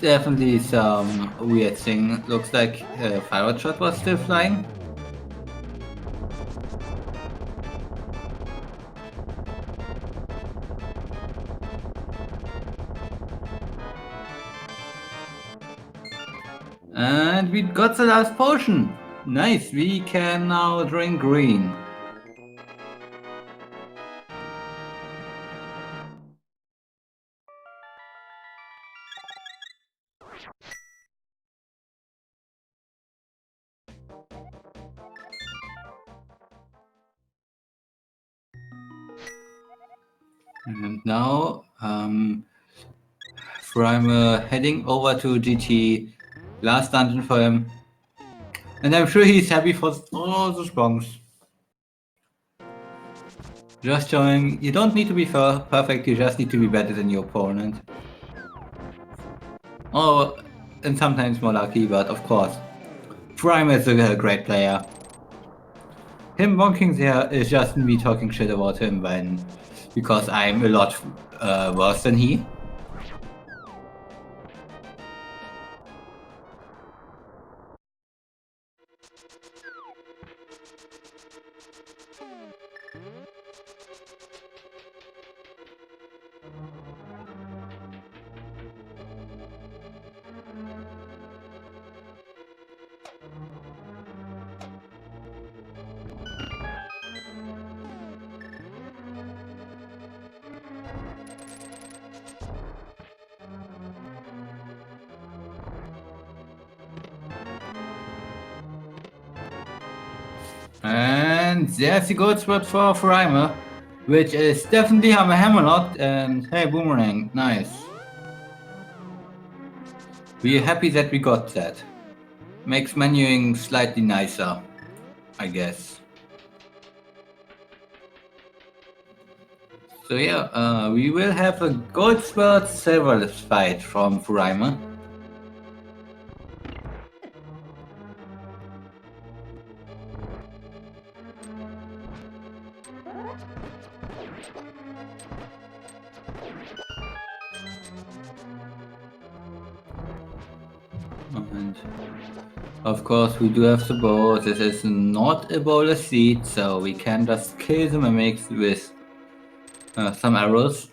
Definitely some weird thing. Looks like Fire Shot was still flying. And we got the last potion. Nice, we can now drink green. And now, Furaime heading over to GT, last dungeon for him. And I'm sure he's happy for all the spawns. Just showing, you don't need to be perfect, you just need to be better than your opponent. Oh, and sometimes more lucky, but of course. Furaime is a great player. Him bonking there is just me talking shit about him because I'm a lot worse than he. And there's the good spot for Furaime, which is definitely Hammerlock and hey, Boomerang, nice. We're happy that we got that. Makes menuing slightly nicer, I guess. So yeah, we will have a gold sword silver fight from Furaime. And of course we do have the bow. This is not a bowler seed, so we can just kill the mimics with some arrows.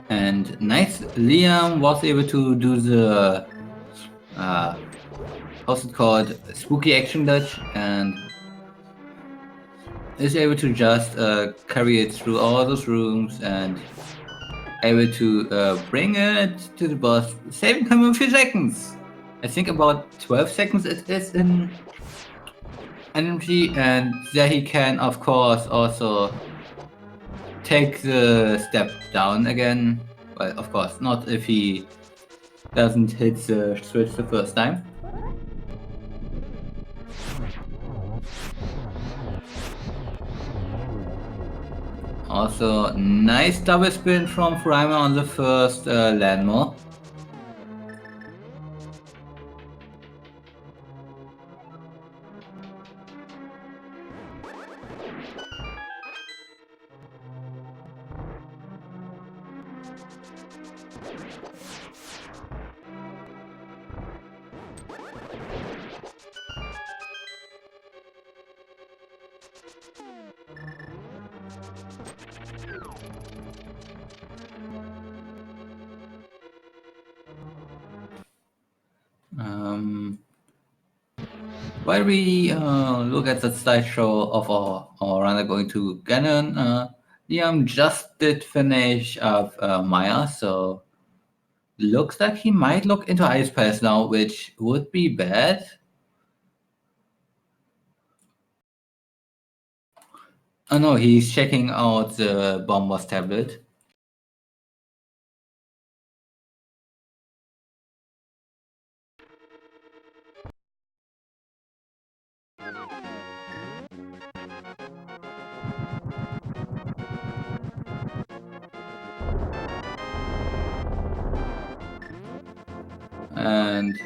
And nice, Liam was able to do the how's it called, spooky action dodge, and is able to just carry it through all those rooms and able to bring it to the boss, saving him a few seconds. I think about 12 seconds it is in energy, and there he can of course also take the step down again. Well, of course not if he doesn't hit the switch the first time. Also, nice double spin from Furaime on the first landmark. While we look at the slideshow of our runner going to Ganon, Liam just did finish up Maya, so looks like he might look into Ice Pass now, which would be bad. Oh no, he's checking out the Bomber's tablet. And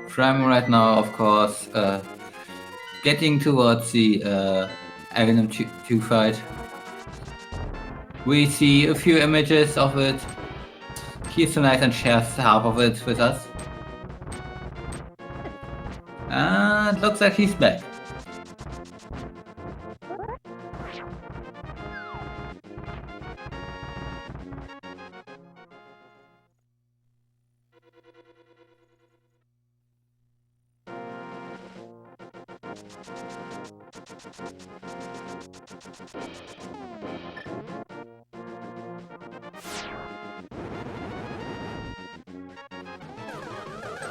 Furaime right now, of course, getting towards the Aghanim 2 fight. We see a few images of it. He's so nice and shares half of it with us. And looks like he's back.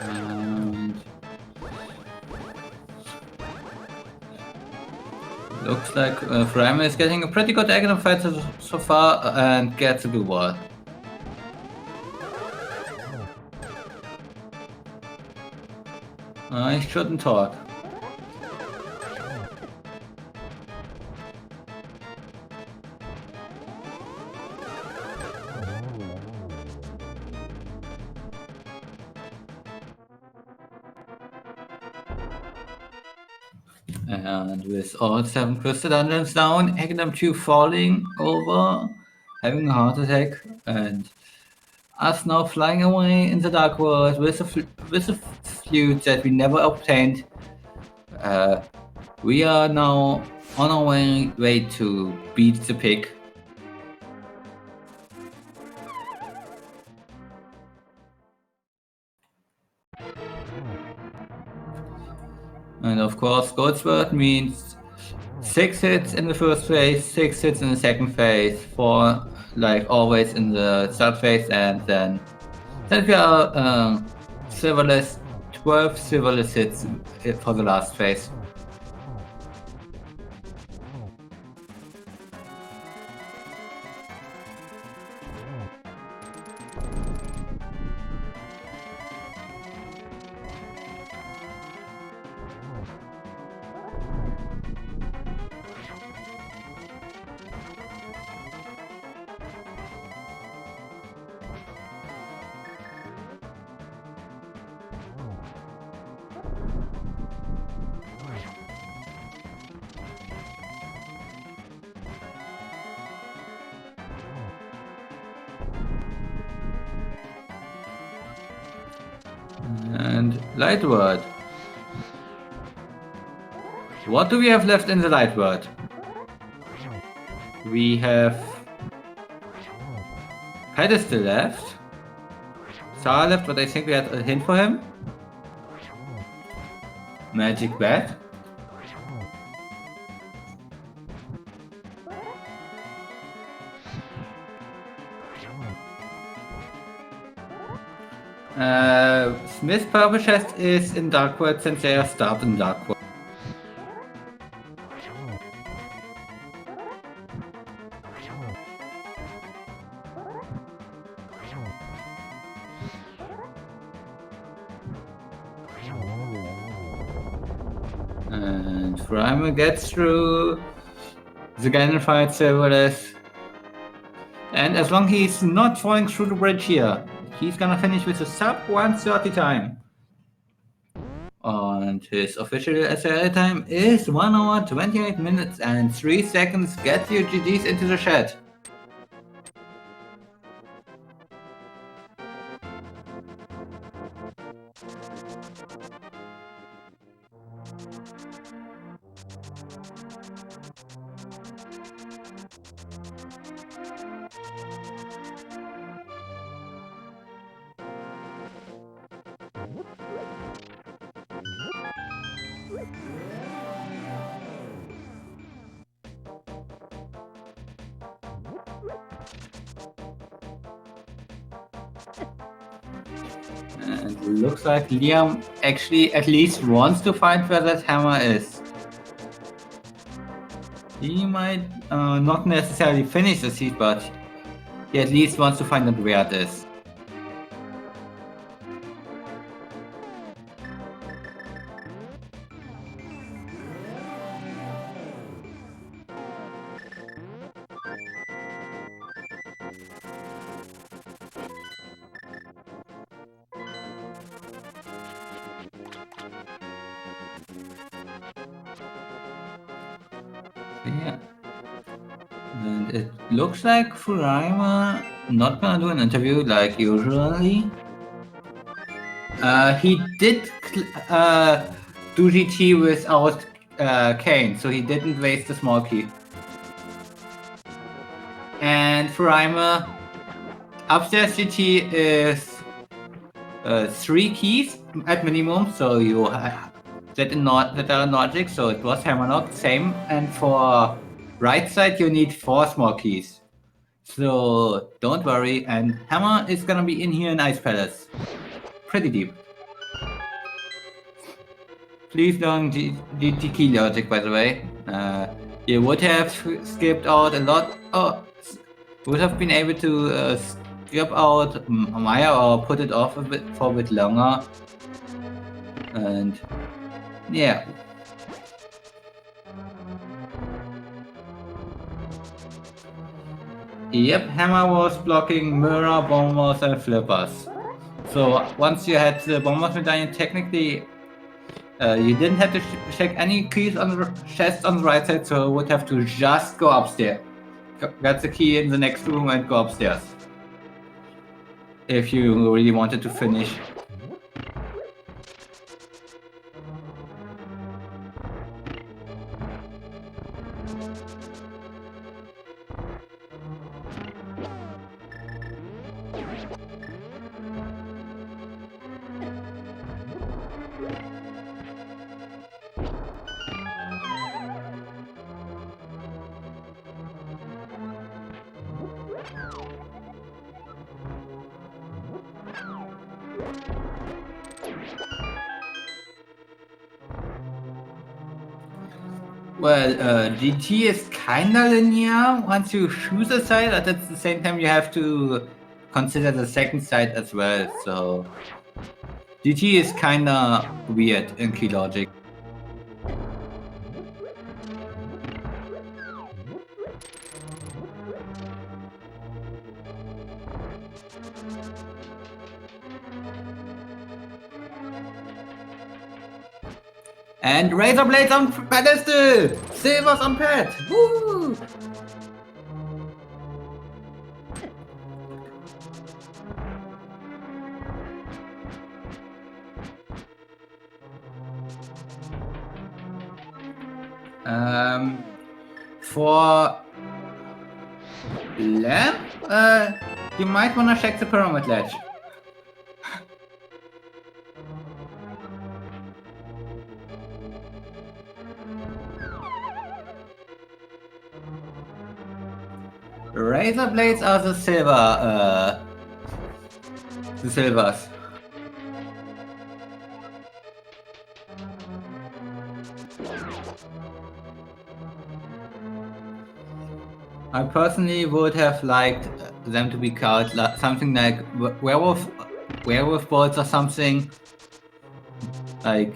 And looks like Furaime is getting a pretty good Aghanim fight so far and gets a blue wall. I shouldn't talk. And with all 7 crystal dungeons down, Aghanim 2 falling over, having a heart attack, and us now flying away in the dark world with a flute that we never obtained. We are now on our way to beat the pig. And of course, gold sword means 6 hits in the first phase, 6 hits in the second phase, 4 like always in the third phase, and then we are silverless, 12 silverless hits for the last phase. And light world. What do we have left in the light world? We have Pedestal left. Sarah left, but I think we had a hint for him. Magic Bat. Smith's purple chest is in Dark World since they are started in Dark World. And Furaime gets through. The Ganon fight silverless. And as long as he's not falling through the bridge here, he's gonna finish with a sub 130 time. And his official SRL time is 1 hour 28 minutes and 3 seconds. Get your GGs into the chat. And looks like Liam actually at least wants to find where that hammer is. He might not necessarily finish the seed, but he at least wants to find out where it is. Yeah. And it looks like Furaime not gonna do an interview like usually. He did do GT without Kane, so he didn't waste the small key. And Furaime, upstairs GT is 3 keys at minimum, so you that are logic, so it was Hammerlock, same. And for right side, you need 4 small keys. So don't worry, and Hammer is gonna be in here in Ice Palace. Pretty deep. Please don't GT key logic, by the way. You would have skipped out a lot, would have been able to skip out Maya or put it off for a bit longer. And yeah. Yep, Hammer was blocking Mirror, Bombers, and Flippers. So once you had the Bombers medallion, technically you didn't have to check any keys on the chest on the right side, so you would have to just go upstairs. Get the key in the next room and go upstairs. If you really wanted to finish. Well, GT is kinda linear once you choose a side, but at the same time you have to consider the second side as well, so GT is kinda weird in key logic. And razor blades on pedestal! Silvers on pad! Woo! For lamp, you might wanna check the pyramid ledge. Razor blades are the silvers. I personally would have liked them to be called something like werewolf bolts or something like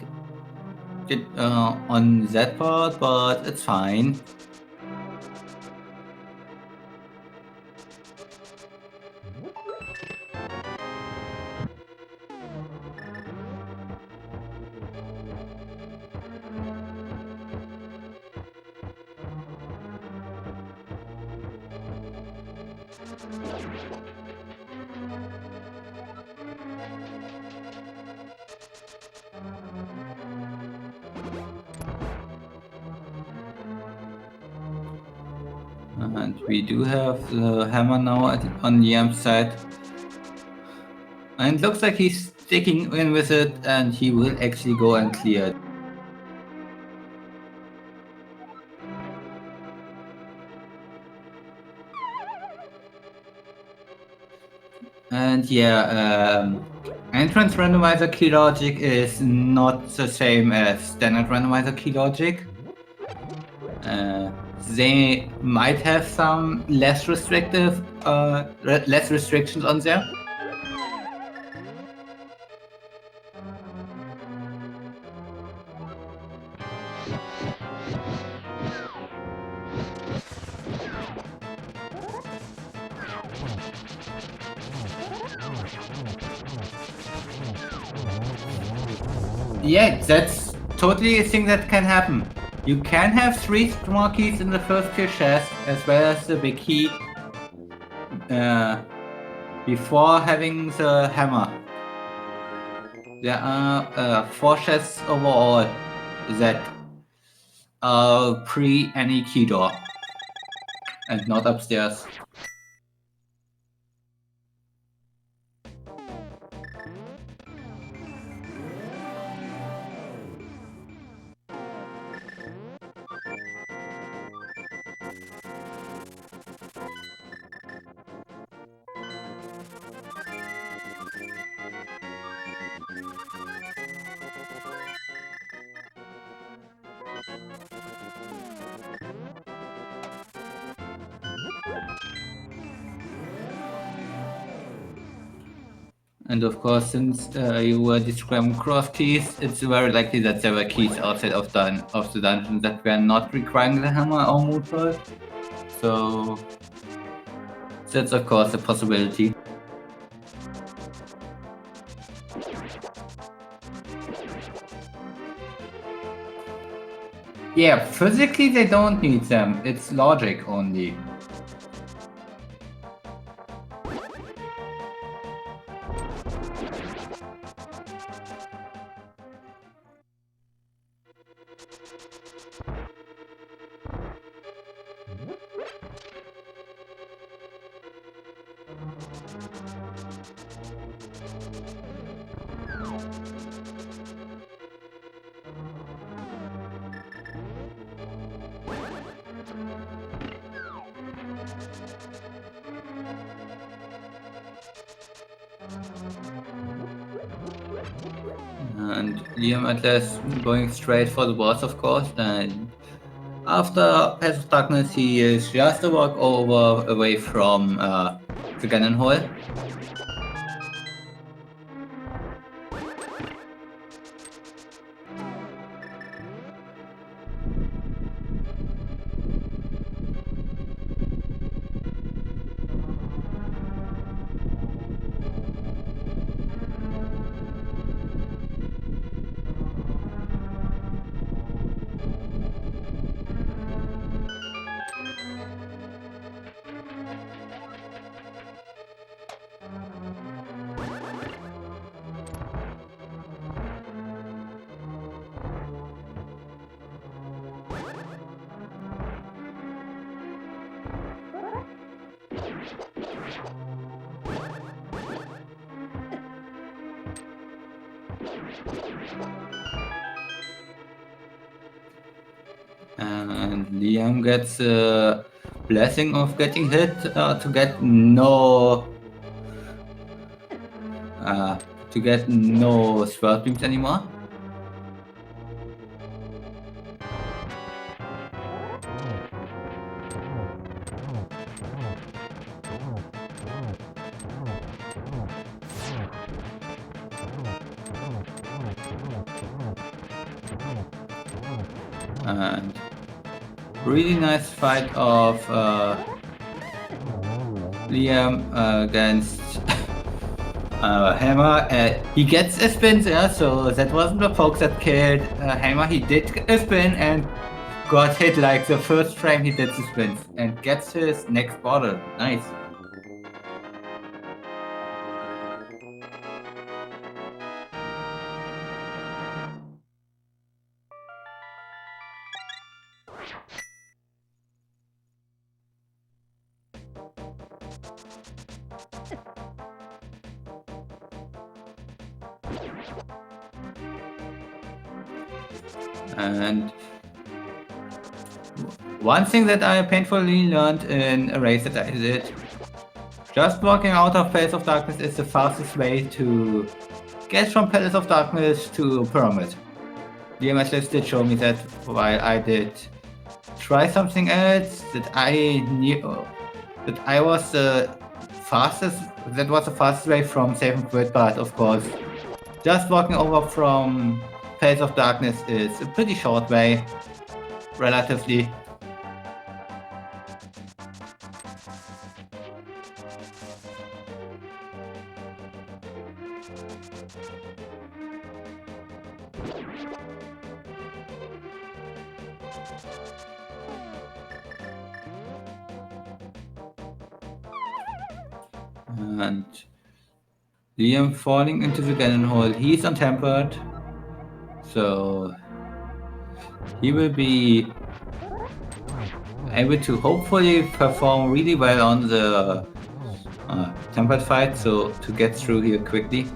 on that part, but it's fine. And we do have the hammer now on the amp side. And it looks like he's sticking in with it, and he will actually go and clear it. And yeah, entrance randomizer key logic is not the same as standard randomizer key logic. They might have some less restrictions on there. Yeah, that's totally a thing that can happen. You can have 3 small keys in the first tier chest, as well as the big key, before having the hammer. There are 4 chests overall that are pre any key door, and not upstairs. And of course, since you were describing cross keys, it's very likely that there were keys outside of the dungeon that were not requiring the hammer or moonfall. So that's of course a possibility. Yeah, physically they don't need them, it's logic only. And Liam Atlas going straight for the boss, of course, and After Path of Darkness, he is just a walk over away from the cannon hole. And Liam gets a blessing of getting hit to get no sword beams anymore. And really nice fight of Liam against Hammer. He gets a spin there, so that wasn't the poke that killed Hammer. He did a spin and got hit like the first frame he did the spins and gets his next bottle. Nice. And one thing that I painfully learned in a race that I did, just walking out of Palace of Darkness is the fastest way to get from Palace of Darkness to Pyramid. The MSS did show me that while I did try something else that I knew that I was the fastest, that was the fastest way from 7th World, but of course, just walking over from Palace of Darkness is a pretty short way, relatively. And Liam falling into the cannon hole. He's untempered, so he will be able to hopefully perform really well on the tempered fight, so to get through here quickly.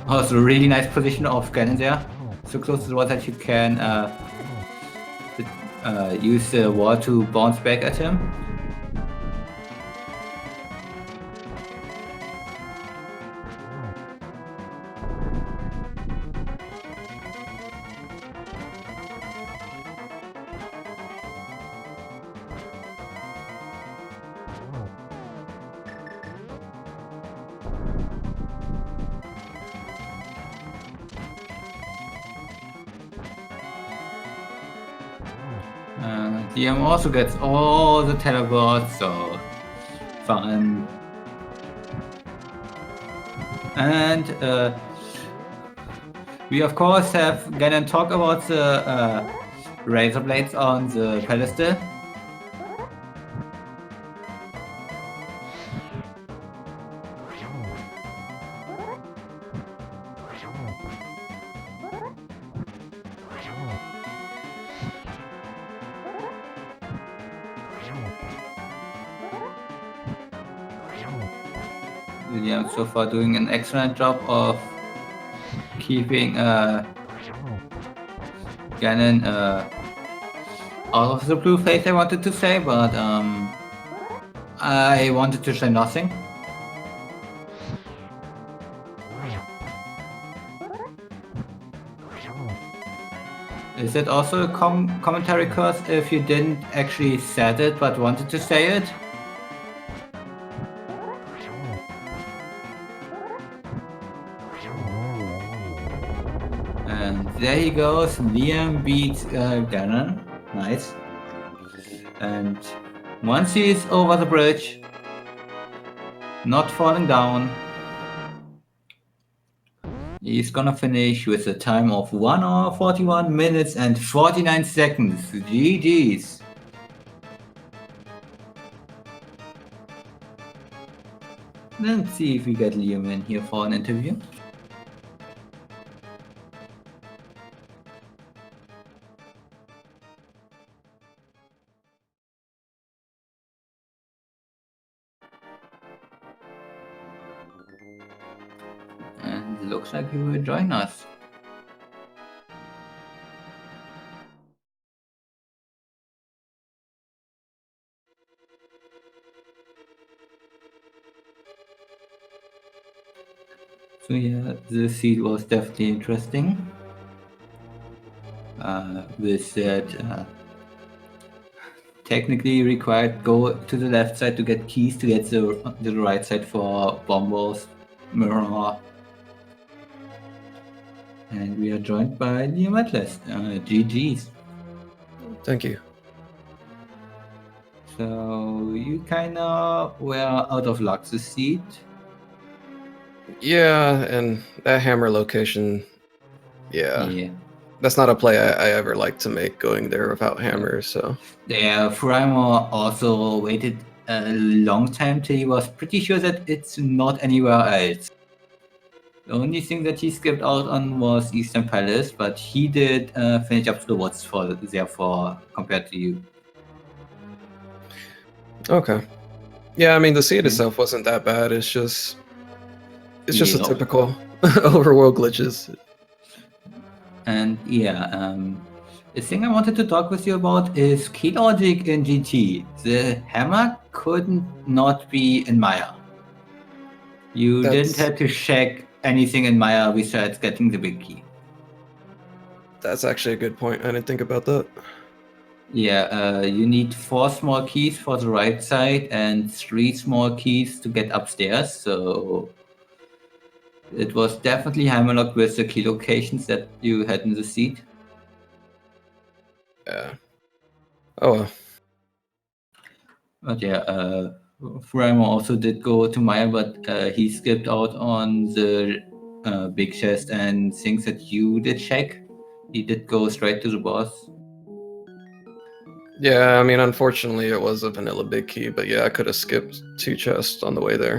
Also, really nice position of cannon there, so close to the wall that you can use the wall to bounce back at him. Liam also gets all the teleports, so fun. And we of course have Ganon talk about the razor blades on the pedestal. William so far doing an excellent job of keeping Ganon out of the blue phase, I wanted to say, but I wanted to say nothing. Is it also a commentary curse if you didn't actually said it but wanted to say it? And there he goes. Liam beats Gannon. Nice. And once he's over the bridge, not falling down, he's gonna finish with a time of 1 hour 41 minutes and 49 seconds. GG's. Let's see if we get Liam in here for an interview. And looks like he will join us. So yeah, this seed was definitely interesting. With that, technically required go to the left side to get keys to get the right side for bombos, mirror. And we are joined by Liam Atlas. GG's. Thank you. So you kinda were out of luck this seed. Yeah, and that hammer location, yeah. That's not a play I ever like to make, going there without hammers, so. Yeah, Furaime also waited a long time till he was pretty sure that it's not anywhere else. The only thing that he skipped out on was Eastern Palace, but he did finish up the woods therefore compared to you. Okay. Yeah, I mean, the seed itself wasn't that bad. It's just a typical overworld glitches. And yeah, the thing I wanted to talk with you about is key logic in GT. The hammer couldn't not be in Maya. You didn't have to check anything in Maya besides getting the big key. That's actually a good point. I didn't think about that. Yeah, you need 4 small keys for the right side and 3 small keys to get upstairs. So it was definitely hammerlocked with the key locations that you had in the seat. Yeah. Oh well. But yeah, Furaime also did go to Maya, but he skipped out on the big chest and things that you did check. He did go straight to the boss. Yeah, I mean, unfortunately, it was a vanilla big key, but yeah, I could have skipped 2 chests on the way there.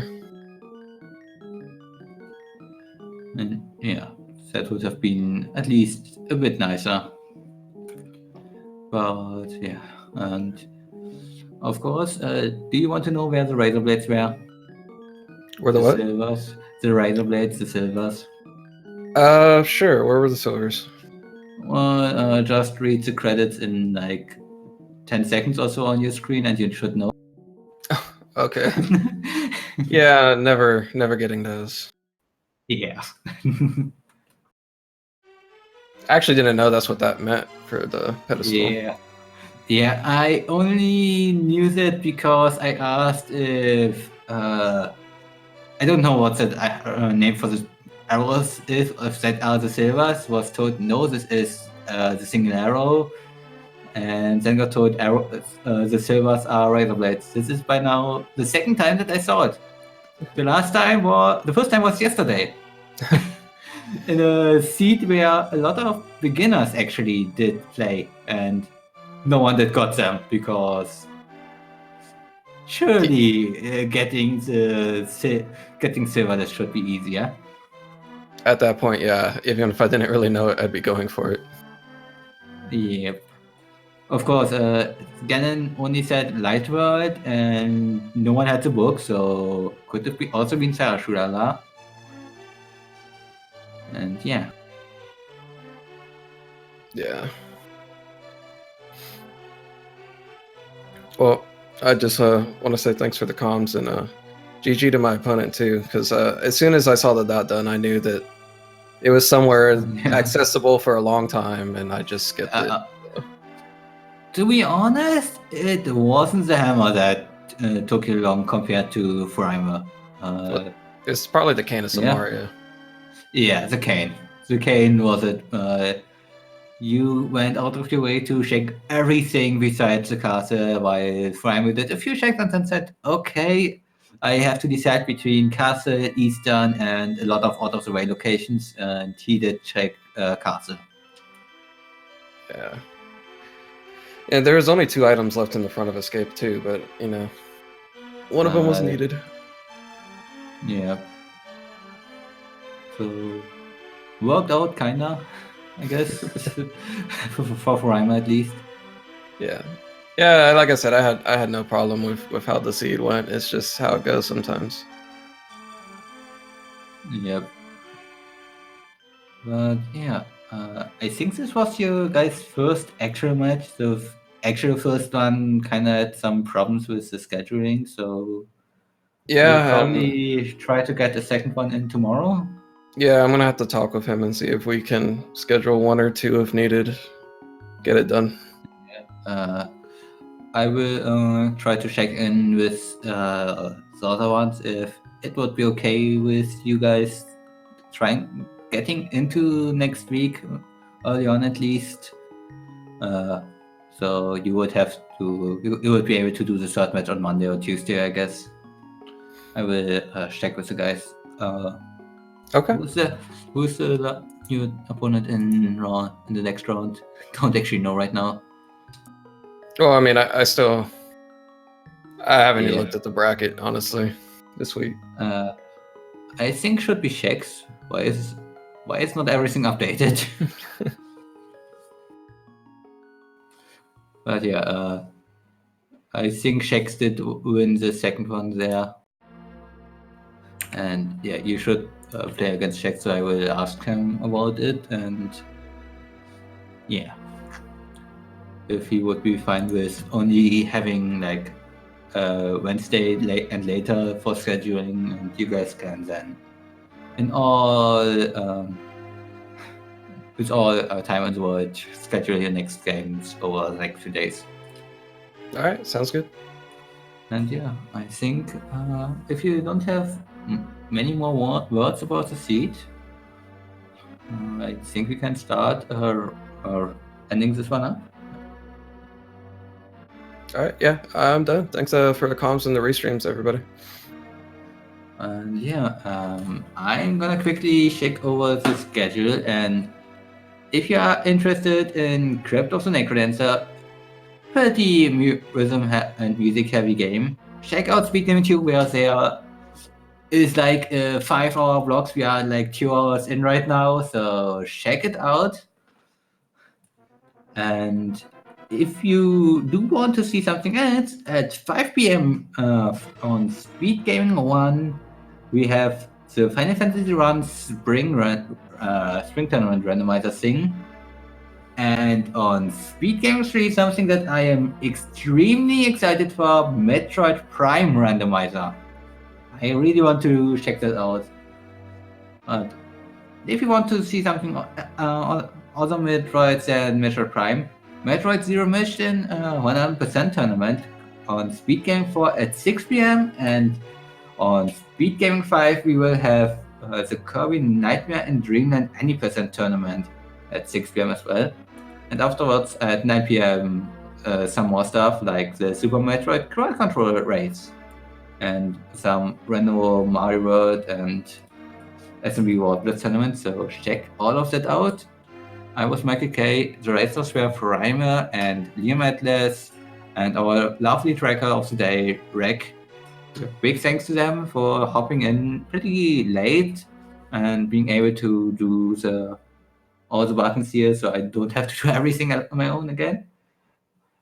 And yeah, that would have been at least a bit nicer. But yeah, and of course, do you want to know where the razor blades were? Where the what? Silvers. The razor blades, the silvers. Sure. Where were the silvers? Well, just read the credits in like 10 seconds or so on your screen, and you should know. Okay. Yeah, never getting those. Yeah. I actually didn't know that's what that meant for the pedestal. Yeah, I only knew that because I asked if I don't know what that name for the arrows is. If that are the silvers, was told no, this is the single arrow, and then got told the silvers are razor blades. This is by now the second time that I saw it. The first time was yesterday. In a seat where a lot of beginners actually did play, and no one that got them because surely getting silver that should be easier. At that point, yeah. Even if I didn't really know it, I'd be going for it. Yep. Of course, Gannon only said Light World, and no one had the book, so could it also been Sarah Shurala? And yeah. Yeah. Well, I just want to say thanks for the comms and GG to my opponent too, because as soon as I saw that done, I knew that It was somewhere accessible for a long time, and I just skipped it. To be honest, it wasn't the hammer that took you long compared to Furaime. It's probably the cane of Samaria. Yeah, the cane. The cane was it. You went out of your way to check everything besides the castle, while Furaime did a few checks and then said, okay, I have to decide between castle, eastern, and a lot of out-of-the-way locations, and he did check castle. Yeah. And there was only 2 items left in the front of escape too, but you know, one of them was needed. Yeah. So worked out kinda, I guess, for Furaime at least. Yeah. Yeah, like I said, I had no problem with how the seed went. It's just how it goes sometimes. Yep. But yeah, I think this was your guys' first actual match. The actual first one kind of had some problems with the scheduling, so yeah, we'll probably try to get the second one in tomorrow. Yeah, I'm gonna have to talk with him and see if we can schedule 1 or 2 if needed. Get it done. I will try to check in with the other ones if it would be okay with you guys getting into next week early on at least. So you would be able to do the third match on Monday or Tuesday, I guess. I will check with the guys. Okay. Who's the new opponent in the next round? Don't actually know right now. Well, I mean, I haven't even looked at the bracket honestly this week. I think should be Shex. Why is not everything updated? But yeah, I think Shex did win the second one there. And yeah, you should play against Shex, so I will ask him about it. And yeah, if he would be fine with only having like Wednesday and later for scheduling, and you guys can then in all with all time in the world schedule your next games over the next few days. All right, sounds good. And yeah, I think if you don't have many more words about the seed, I think we can start ending this one up. All right, yeah, I'm done. Thanks for the comms and the restreams, everybody. And yeah, I'm gonna quickly check over the schedule, and if you are interested in Crypt of the Necrodancer, pretty rhythm and music heavy game, check out SpeedGaming Tube, where there is like 5-hour vlogs. We are like 2 hours in right now, so check it out. And if you do want to see something else, at 5 p.m. On SpeedGaming 1, we have the Final Fantasy Run Spring Tournament Randomizer thing. And on SpeedGaming 3, something that I am extremely excited for, Metroid Prime Randomizer. I really want to check that out. But if you want to see something other Metroids than Metroid Prime, Metroid Zero Mission 100% tournament on SpeedGaming 4 at 6 p.m. and on SpeedGaming 5 we will have the Kirby Nightmare and Dreamland any percent tournament at 6 p.m. as well. And afterwards at 9 p.m. Some more stuff like the Super Metroid Crowd Control race and some random Mario World and SMB World Blitz tournament. So check all of that out. I was Michael K. The racers were Furaime and Liam Atlas, and our lovely tracker of the day, Rek. Big thanks to them for hopping in pretty late and being able to do all the buttons here, so I don't have to do everything on my own again.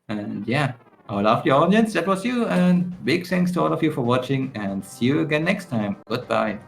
And yeah, our lovely audience, that was you, and big thanks to all of you for watching, and see you again next time. Goodbye.